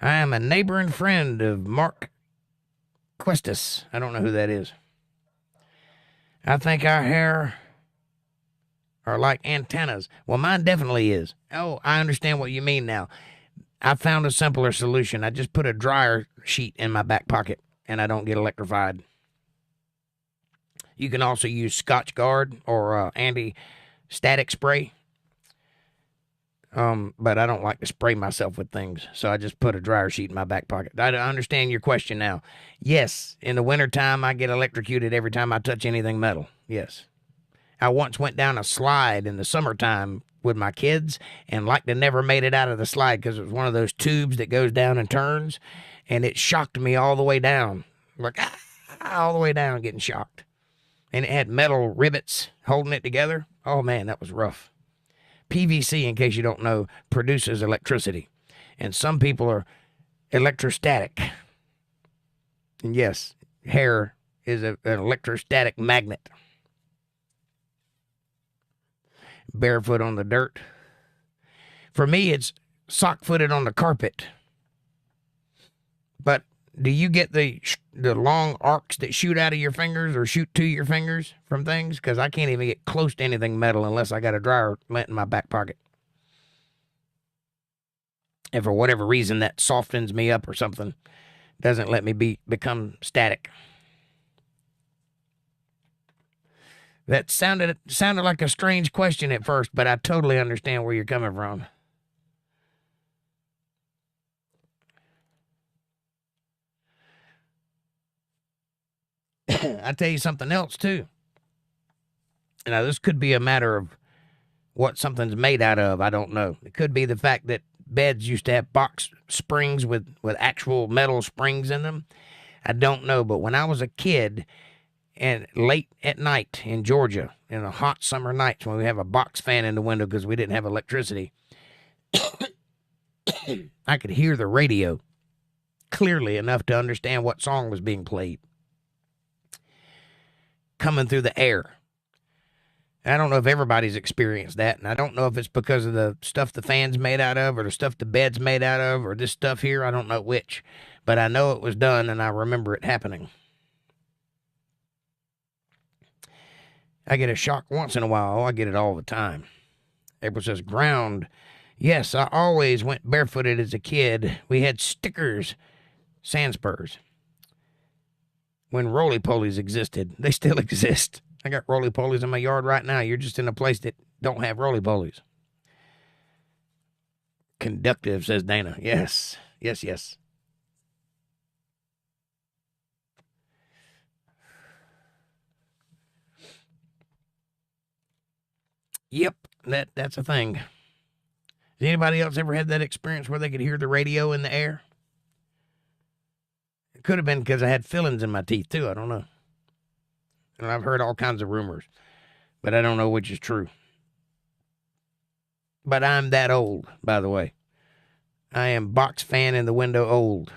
I am a neighbor and friend of Mark Questus. I don't know who that is. I think our hair are like antennas. Well, mine definitely is. Oh, I understand what you mean now. I found a simpler solution. I just put a dryer sheet in my back pocket, and I don't get electrified. You can also use Scotch Guard or anti-static spray. But I don't like to spray myself with things, so I just put a dryer sheet in my back pocket. I understand your question now. Yes, in the wintertime, I get electrocuted every time I touch anything metal. Yes. I once went down a slide in the summertime with my kids and like to never made it out of the slide because it was one of those tubes that goes down and turns, and it shocked me all the way down. Like, all the way down getting shocked. And it had metal rivets holding it together. Oh, man, that was rough. PVC, in case you don't know, produces electricity. And some people are electrostatic. And yes, hair is an electrostatic magnet. Barefoot on the dirt. For me, it's sock-footed on the carpet. But do you get the long arcs that shoot out of your fingers or shoot to your fingers from things? Because I can't even get close to anything metal unless I got a dryer lint in my back pocket. And for whatever reason, that softens me up or something. Doesn't let me become static. That sounded like a strange question at first, but I totally understand where you're coming from. I tell you something else, too. Now, this could be a matter of what something's made out of. I don't know. It could be the fact that beds used to have box springs with actual metal springs in them. I don't know. But when I was a kid and late at night in Georgia, in a hot summer night when we have a box fan in the window because we didn't have electricity, I could hear the radio. clearly enough to understand what song was being played. Coming through the air. I don't know if everybody's experienced that, and I don't know if it's because of the stuff the fan's made out of or the stuff the bed's made out of or this stuff here. I don't know which, but I know it was done, and I remember it happening. I get a shock once in a while. I get it all the time. April says, ground. Yes, I always went barefooted as a kid. We had stickers, sand spurs. When roly-polies existed, they still exist. I got roly-polies in my yard right now. You're just in a place that don't have roly-polies. Conductive, says Dana. Yes, yes, yes. Yep, that's a thing. Has anybody else ever had that experience where they could hear the radio in the air? It could have been because I had fillings in my teeth, too. I don't know. And I've heard all kinds of rumors, but I don't know which is true. But I'm that old, by the way. I am box fan in the window old.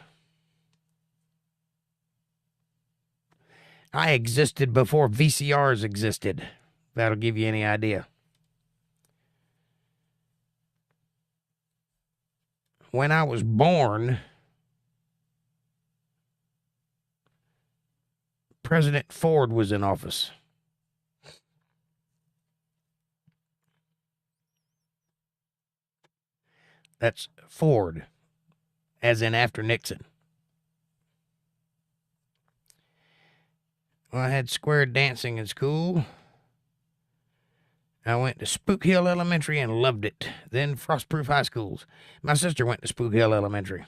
I existed before VCRs existed. That'll give you any idea. When I was born, President Ford was in office. That's Ford, as in after Nixon. Well, I had square dancing in school. I went to Spook Hill Elementary and loved it. Then Frostproof High Schools. My sister went to Spook Hill Elementary.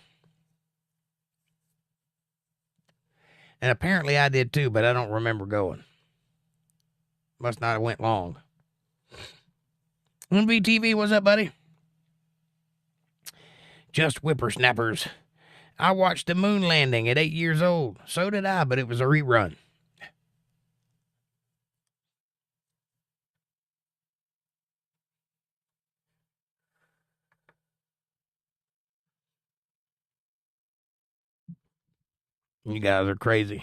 And apparently I did too, but I don't remember going. Must not have went long. MVTV, what's up, buddy? Just whippersnappers. I watched the moon landing at 8 years old. So did I, but it was a rerun. You guys are crazy.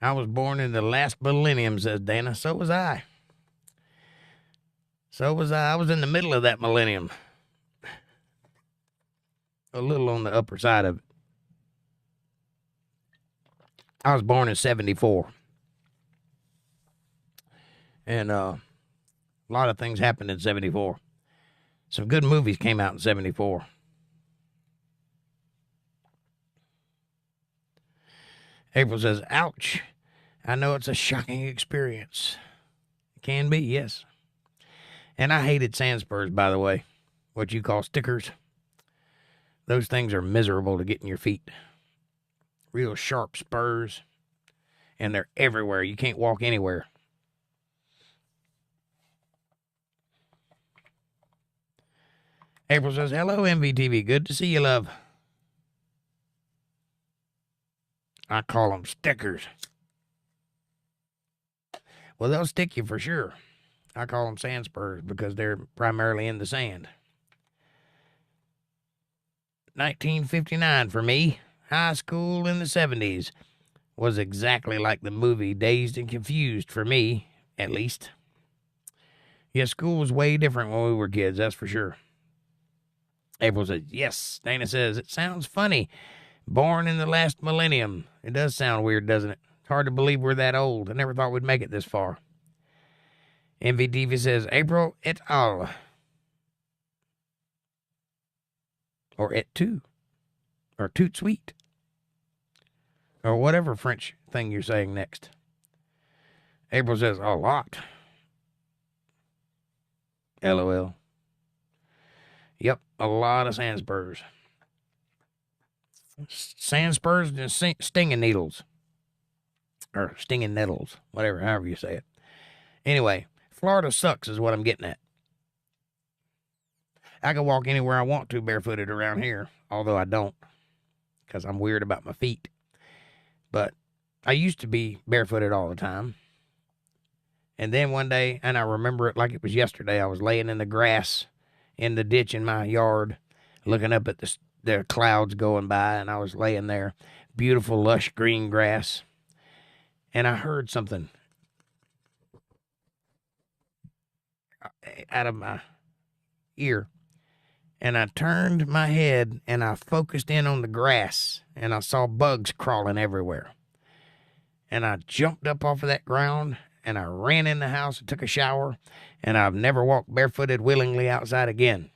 I was born in the last millennium, says Dana. So was I. So was I. I was in the middle of that millennium. A little on the upper side of it. I was born in 74. And a lot of things happened in 74. Some good movies came out in 74. April says, ouch. I know it's a shocking experience. It can be, yes. And I hated sand spurs, by the way. What you call stickers. Those things are miserable to get in your feet. Real sharp spurs. And they're everywhere. You can't walk anywhere. April says, hello, MVTV. Good to see you, love. I call them stickers. Well, they'll stick you for sure. I call them sand spurs because they're primarily in the sand. 1959 for me. High school in the 70s was exactly like the movie Dazed and Confused for me, at least. Yeah, school was way different when we were kids, that's for sure. April says, yes. Dana says, it sounds funny. Born in the last millennium. It does sound weird, doesn't it? It's hard to believe we're that old. I never thought we'd make it this far. MVDV says, April et al. Or et tu. Or tout sweet. Or whatever French thing you're saying next. April says, a lot. LOL. Yep, a lot of sand spurs. Sand spurs and stinging needles. Or stinging nettles. Whatever, however you say it. Anyway, Florida sucks is what I'm getting at. I can walk anywhere I want to barefooted around here, although I don't, because I'm weird about my feet. But I used to be barefooted all the time. And then one day, and I remember it like it was yesterday, I was laying in the grass in the ditch in my yard, looking up at the clouds going by, and I was laying there, beautiful, lush green grass, and I heard something out of my ear, and I turned my head, and I focused in on the grass, and I saw bugs crawling everywhere, and I jumped up off of that ground, and I ran in the house and took a shower, and I've never walked barefooted willingly outside again.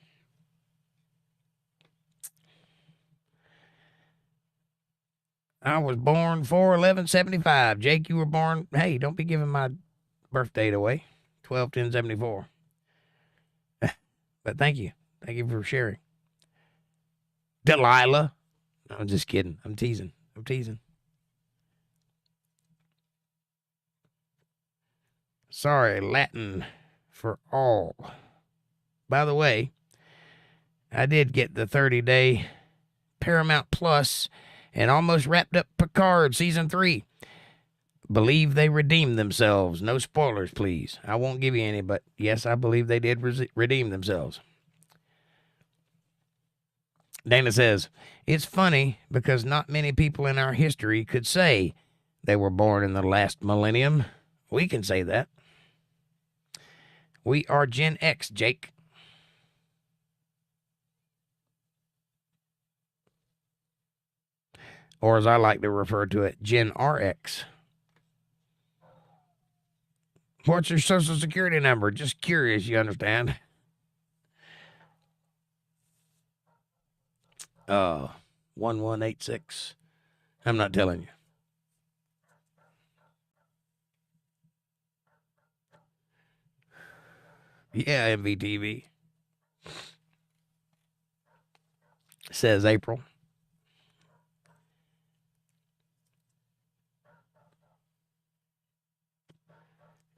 I was born 4/11/75. Jake, you were born, hey, don't be giving my birth date away, 12/10/74. But thank you. Thank you for sharing. Delilah. No, I'm just kidding. I'm teasing. Sorry, Latin for all. By the way, I did get the 30-day Paramount Plus and almost wrapped up Picard Season 3. Believe they redeemed themselves. No spoilers, please. I won't give you any, but yes, I believe they did redeem themselves. Dana says, it's funny because not many people in our history could say they were born in the last millennium. We can say that. We are Gen X, Jake. Or as I like to refer to it, Gen RX. What's your social security number? Just curious, you understand? 1186. I'm not telling you. Yeah, MVTV. Says April.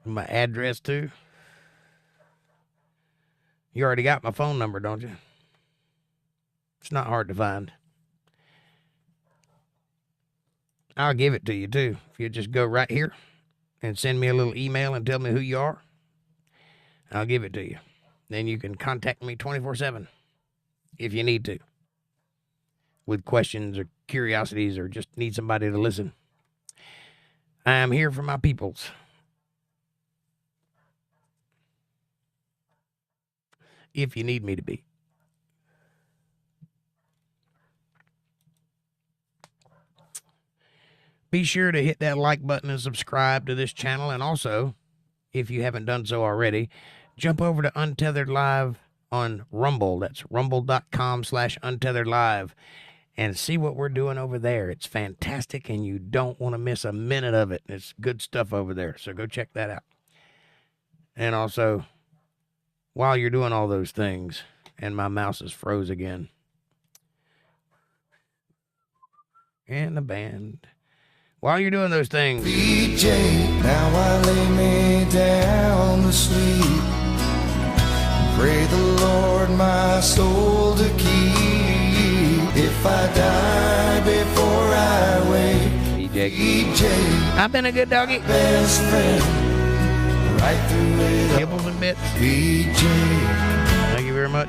My address, too. You already got my phone number, don't you? It's not hard to find. I'll give it to you, too. If you just go right here and send me a little email and tell me who you are, I'll give it to you. Then you can contact me 24/7 if you need to, with questions or curiosities or just need somebody to listen. I am here for my peoples. If you need me to be. Be sure to hit that like button and subscribe to this channel. And also, if you haven't done so already, jump over to Untethered Live on Rumble. That's rumble.com/UntetheredLive. And see what we're doing over there. It's fantastic, and you don't want to miss a minute of it. It's good stuff over there. So go check that out. And also, while you're doing all those things, and my mouse is froze again. And the band. While you're doing those things. BJ, now I lay me down to sleep. Pray the Lord my soul to keep. If I die before I wake, BJ, I've been a good doggy. Best friend, right through it all. Kibbles and bits. BJ, Thank you very much.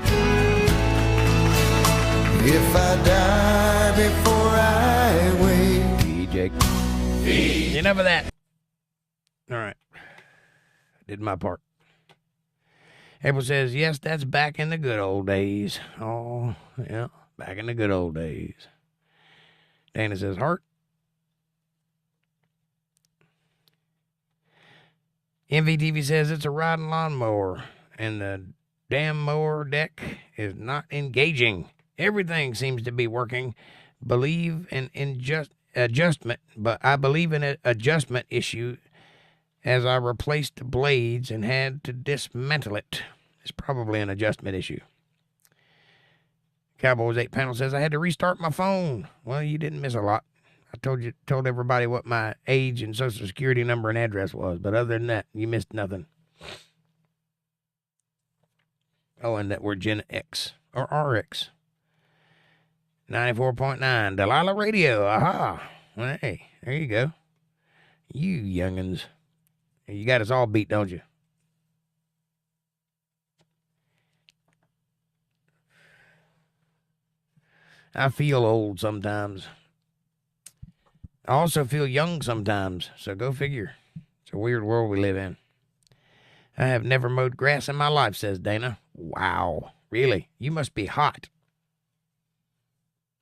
if I die before I wake, BJ. Enough of that. All right. I did my part. April says, yes, that's back in the good old days. Oh, yeah, back in the good old days. Dana says, heart. MVTV says it's a riding lawnmower, and the damn mower deck is not engaging. Everything seems to be working. Believe in adjustment, but I believe in an adjustment issue as I replaced the blades and had to dismantle it. It's probably an adjustment issue. Cowboys 8 Panel says I had to restart my phone. Well, you didn't miss a lot. I told everybody what my age and social security number and address was, but other than that, you missed nothing. Oh, and that we're Gen X or RX. 94.9 Delilah Radio. Aha. Hey, there you go. You youngins. You got us all beat, don't you? I feel old sometimes. I also feel young sometimes, so go figure. It's a weird world we live in. I have never mowed grass in my life, says Dana. Wow. Really? You must be hot.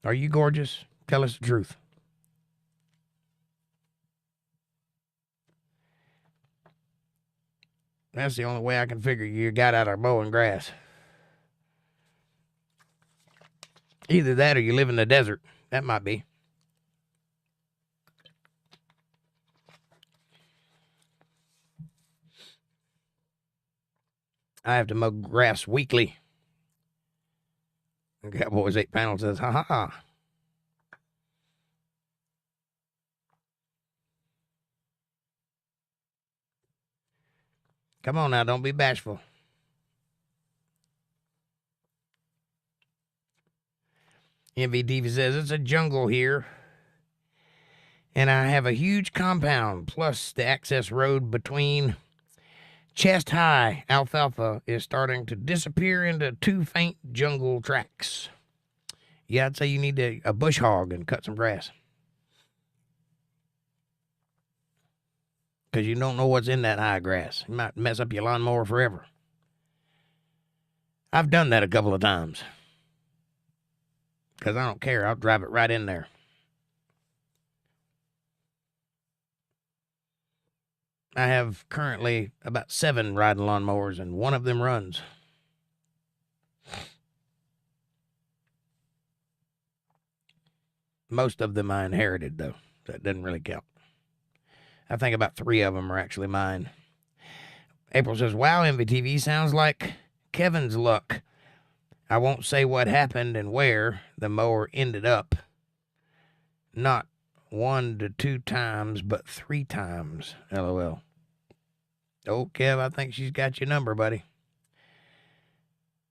Are you gorgeous? Tell us the truth. That's the only way I can figure you got out of mowing grass. Either that or you live in the desert. That might be. I have to mow grass weekly. And Cowboys 8 Panel says, ha ha ha. Come on now, don't be bashful. MVD says, it's a jungle here. And I have a huge compound, plus the access road between chest high alfalfa is starting to disappear into 2 faint jungle tracks. Yeah, I'd say you need a bush hog and cut some grass. Because you don't know what's in that high grass. You might mess up your lawnmower forever. I've done that a couple of times. Because I don't care. I'll drive it right in there. I have currently about 7 riding lawnmowers, and one of them runs. Most of them I inherited, though. That doesn't really count. I think about 3 of them are actually mine. April says, wow, MVTV sounds like Kevin's luck. I won't say what happened and where the mower ended up. Not 1 to 2 times, but 3 times. LOL. Oh, Kev, I think she's got your number, buddy.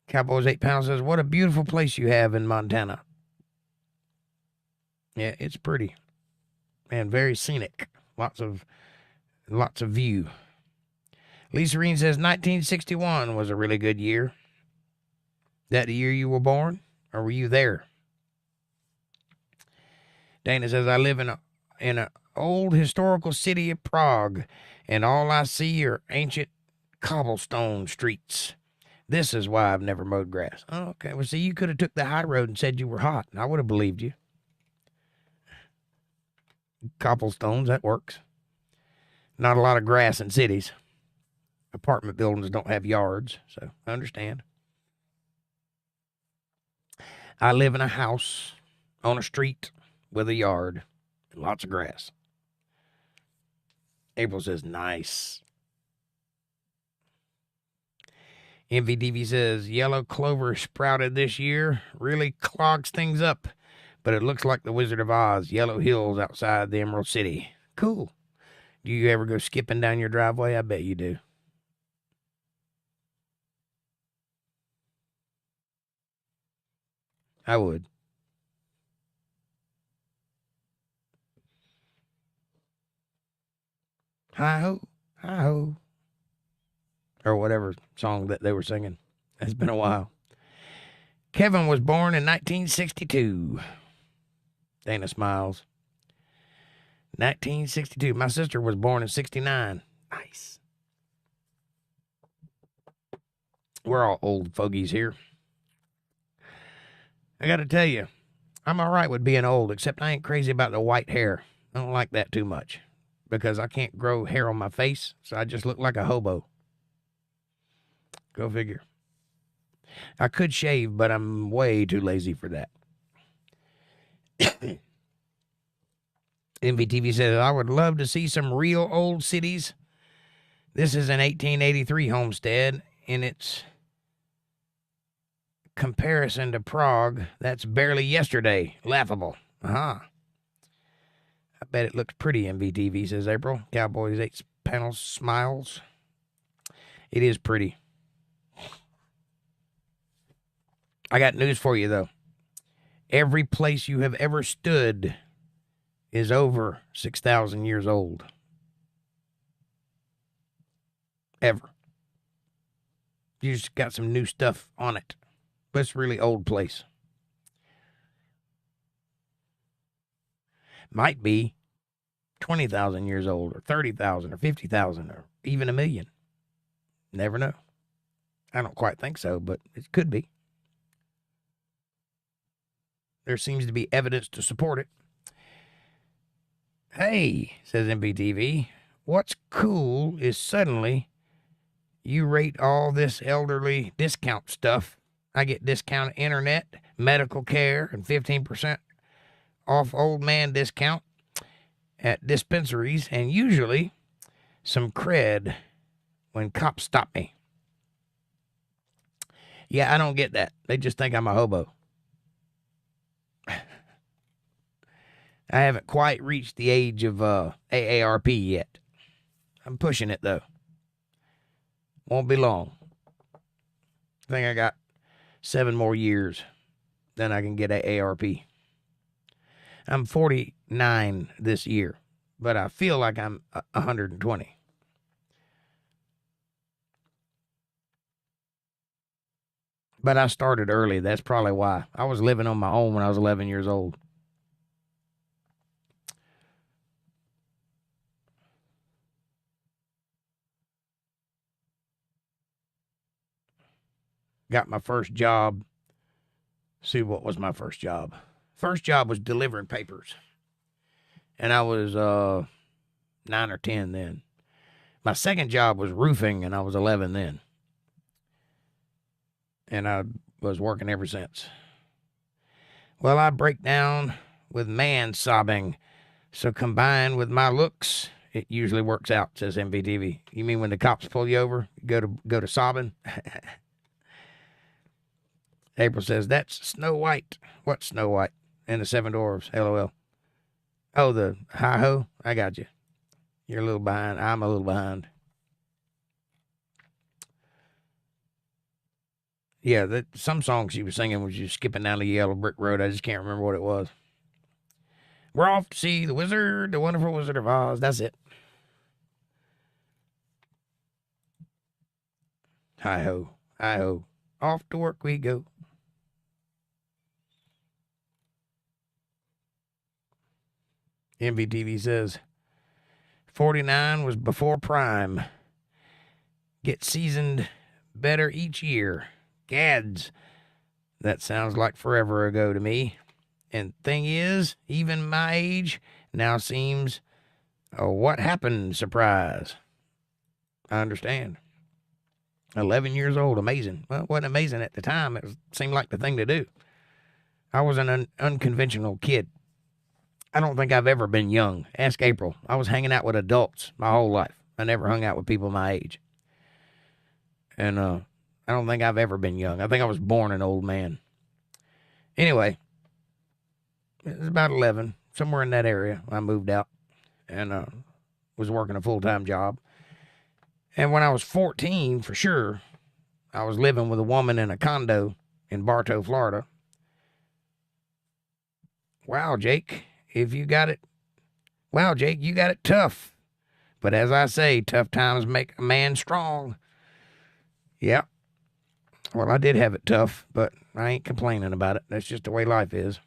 Cowboys 8 Pounds says, what a beautiful place you have in Montana. Yeah, it's pretty. And very scenic. Lots of view. Lisa Reen says 1961 was a really good year. That the year you were born? Or were you there? Dana says, I live in an old historical city of Prague, and all I see are ancient cobblestone streets. This is why I've never mowed grass. Oh, okay. Well, see, you could have took the high road and said you were hot, and I would have believed you. Cobblestones, that works. Not a lot of grass in cities. Apartment buildings don't have yards, so I understand. I live in a house on a street with a yard and lots of grass. April says, nice. MVDV says, yellow clover sprouted this year. Really clogs things up. But it looks like the Wizard of Oz, yellow hills outside the Emerald City. Cool. Do you ever go skipping down your driveway? I bet you do. I would. Hi-ho, hi-ho. Or whatever song that they were singing. It's been a while. Kevin was born in 1962. Dana smiles. 1962. My sister was born in 69. Nice. We're all old fogies here. I got to tell you, I'm all right with being old, except I ain't crazy about the white hair. I don't like that too much because I can't grow hair on my face, so I just look like a hobo. Go figure. I could shave, but I'm way too lazy for that. MVTV says, I would love to see some real old cities. This is an 1883 homestead, and its comparison to Prague, that's barely yesterday. Laughable. I bet it looks pretty, MVTV, says April. Cowboys 8 Panel smiles. It is pretty. I got news for you, though. Every place you have ever stood is over 6,000 years old. Ever. You just got some new stuff on it. But it's a really old place. Might be 20,000 years old, or 30,000, or 50,000, or even 1,000,000. Never know. I don't quite think so, but it could be. There seems to be evidence to support it. Hey, says MBTV, what's cool is suddenly you rate all this elderly discount stuff. I get discounted internet, medical care, and 15% off old man discount at dispensaries, and usually some cred when cops stop me. Yeah, I don't get that. They just think I'm a hobo. I haven't quite reached the age of AARP yet. I'm pushing it, though. Won't be long. I think I got 7 more years. Then I can get AARP. I'm 49 this year, but I feel like I'm 120. But I started early. That's probably why. I was living on my own when I was 11 years old. Got my first job. See, what was my first job? First job was delivering papers. And I was 9 or 10 then. My second job was roofing, and I was 11 then. And I was working ever since. Well, I break down with man sobbing. So combined with my looks, it usually works out, says MVTV. You mean when the cops pull you over, you go to sobbing? April says, that's Snow White. What's Snow White? And the Seven Dwarfs, LOL. Oh, the hi-ho? I got you. You're a little behind. I'm a little behind. Yeah, some songs she was singing was just skipping down the yellow brick road. I just can't remember what it was. We're off to see the Wizard, the Wonderful Wizard of Oz. That's it. Hi-ho, hi-ho. Off to work we go. MVTV says, 49 was before prime. Get seasoned better each year. Gads. That sounds like forever ago to me. And thing is, even my age now seems a what happened surprise. I understand. 11 years old, amazing. Well, it wasn't amazing at the time. It seemed like the thing to do. I was an unconventional kid. I don't think I've ever been young. Ask April. I was hanging out with adults my whole life. I never hung out with people my age. And I don't think I've ever been young. I think I was born an old man. Anyway, it was about 11, somewhere in that area. I moved out and was working a full-time job. And when I was 14, for sure, I was living with a woman in a condo in Bartow, Florida. Wow, Jake, you got it tough. But as I say, tough times make a man strong. Yeah. Well, I did have it tough, but I ain't complaining about it. That's just the way life is.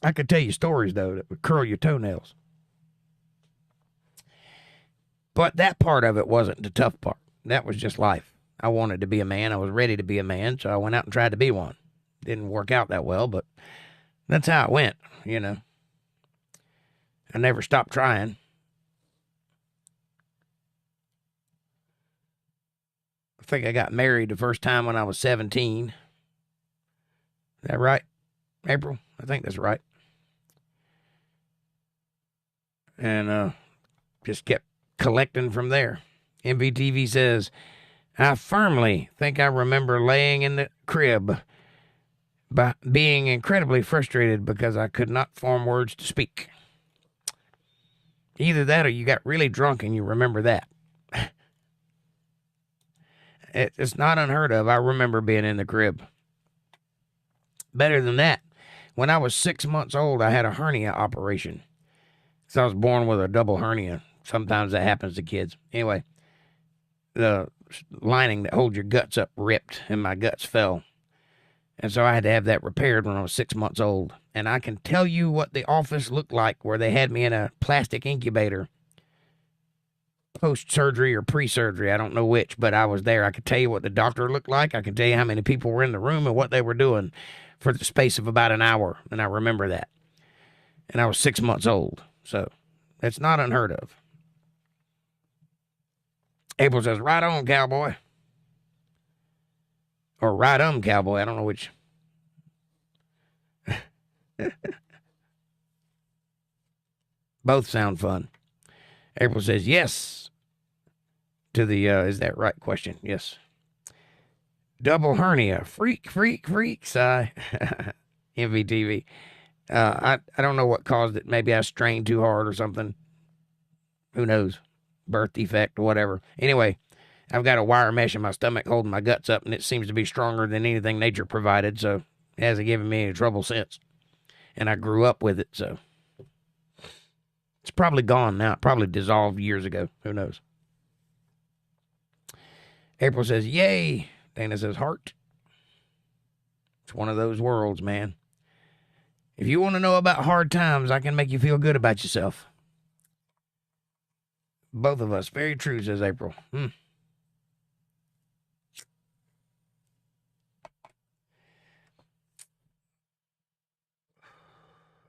I could tell you stories, though, that would curl your toenails. But that part of it wasn't the tough part. That was just life. I wanted to be a man. I was ready to be a man, so I went out and tried to be one. Didn't work out that well, but that's how it went, you know. I never stopped trying. I think I got married the first time when I was 17. Is that right, April? I think that's right. And just kept collecting from there. MVTV says, I firmly think I remember laying in the crib by being incredibly frustrated because I could not form words to speak. Either that or you got really drunk and you remember that. It's not unheard of. I remember being in the crib Better than that, when I was 6 months old, I had a hernia operation. So I was born with a double hernia. Sometimes that happens to kids. Anyway, the lining that holds your guts up ripped, and my guts fell. And so I had to have that repaired when I was 6 months old. And I can tell you what the office looked like where they had me in a plastic incubator. Post-surgery or pre-surgery, I don't know which, but I was there. I could tell you what the doctor looked like. I could tell you how many people were in the room and what they were doing for the space of about an hour. And I remember that. And I was 6 months old. So it's not unheard of. April says, right on, cowboy. Or right cowboy. I don't know which. Both sound fun. April says, yes. To the, is that right question? Yes. Double hernia. Freak, sigh. MVTV. I don't know what caused it. Maybe I strained too hard or something. Who knows? Birth defect or whatever. Anyway, I've got a wire mesh in my stomach holding my guts up, and it seems to be stronger than anything nature provided, so it hasn't given me any trouble since. And I grew up with it, so it's probably gone now. It probably dissolved years ago. Who knows? April says, yay. Dana says, heart. It's one of those worlds, man. If you want to know about hard times, I can make you feel good about yourself. Both of us. Very true, says April.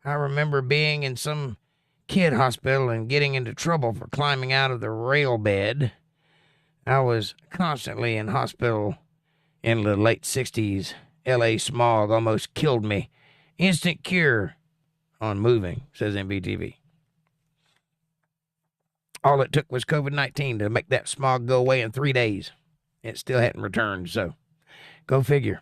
I remember being in some kid hospital and getting into trouble for climbing out of the rail bed. I was constantly in hospital in the late 60s. LA smog almost killed me. Instant cure on moving, says MBTV. All it took was COVID-19 to make that smog go away in 3 days. It still hadn't returned, so go figure.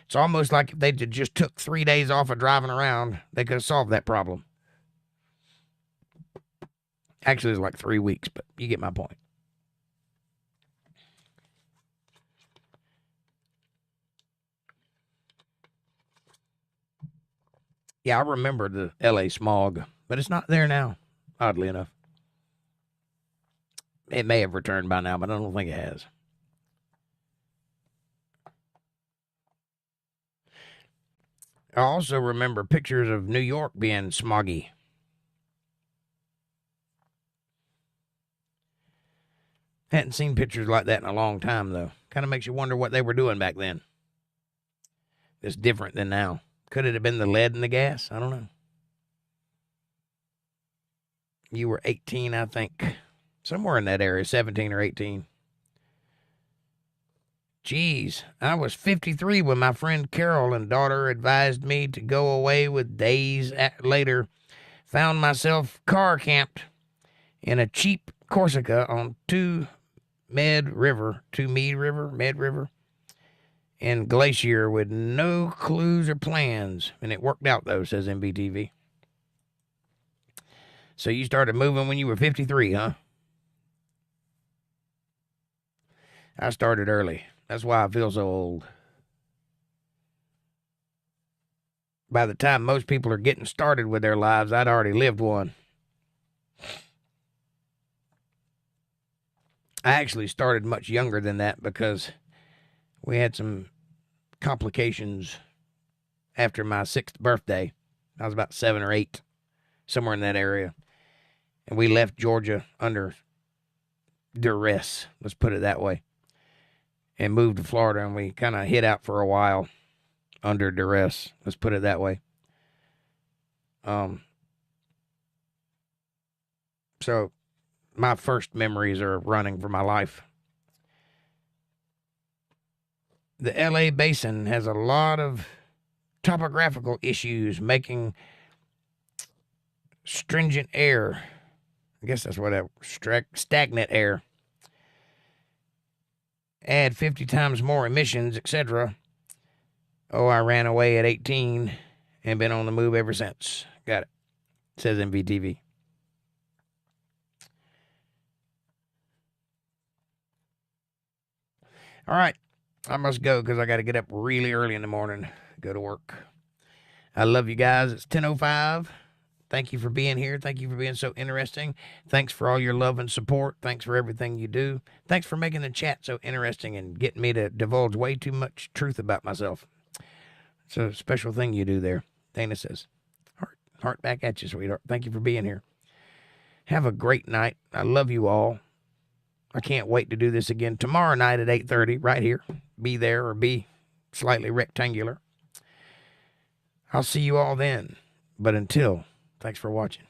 It's almost like if they just took 3 days off of driving around, they could have solved that problem. Actually, it's like 3 weeks, but you get my point. Yeah, I remember the LA smog, but it's not there now, oddly enough. It may have returned by now, but I don't think it has. I also remember pictures of New York being smoggy. Hadn't seen pictures like that in a long time, though. Kind of makes you wonder what they were doing back then. It's different than now. Could it have been the lead in the gas? I don't know. You were 18, I think. Somewhere in that area, 17 or 18. Geez, I was 53 when my friend Carol and daughter advised me to go away with days later. Found myself car camped in a cheap Corsica on Mead River, in Glacier with no clues or plans. And it worked out, though, says MBTV. So you started moving when you were 53, huh? I started early. That's why I feel so old. By the time most people are getting started with their lives, I'd already lived one. I actually started much younger than that because we had some complications after my 6th birthday. I was about 7 or 8, somewhere in that area. And we left Georgia under duress, let's put it that way, and moved to Florida, and we kind of hid out for a while under duress, let's put it that way. So my first memories are running for my life. The LA basin has a lot of topographical issues, making stringent air. I guess that's what that stagnant air. Add 50 times more emissions, etc. Oh, I ran away at 18 and been on the move ever since. Got it. Says MVTV. All right. I must go because I got to get up really early in the morning, go to work. I love you guys. It's 10:05. Thank you for being here. Thank you for being so interesting. Thanks for all your love and support. Thanks for everything you do. Thanks for making the chat so interesting and getting me to divulge way too much truth about myself. It's a special thing you do there. Dana says, heart back at you, sweetheart. Thank you for being here. Have a great night. I love you all. I can't wait to do this again tomorrow night at 8:30 right here. Be there or be slightly rectangular. I'll see you all then. But until, thanks for watching.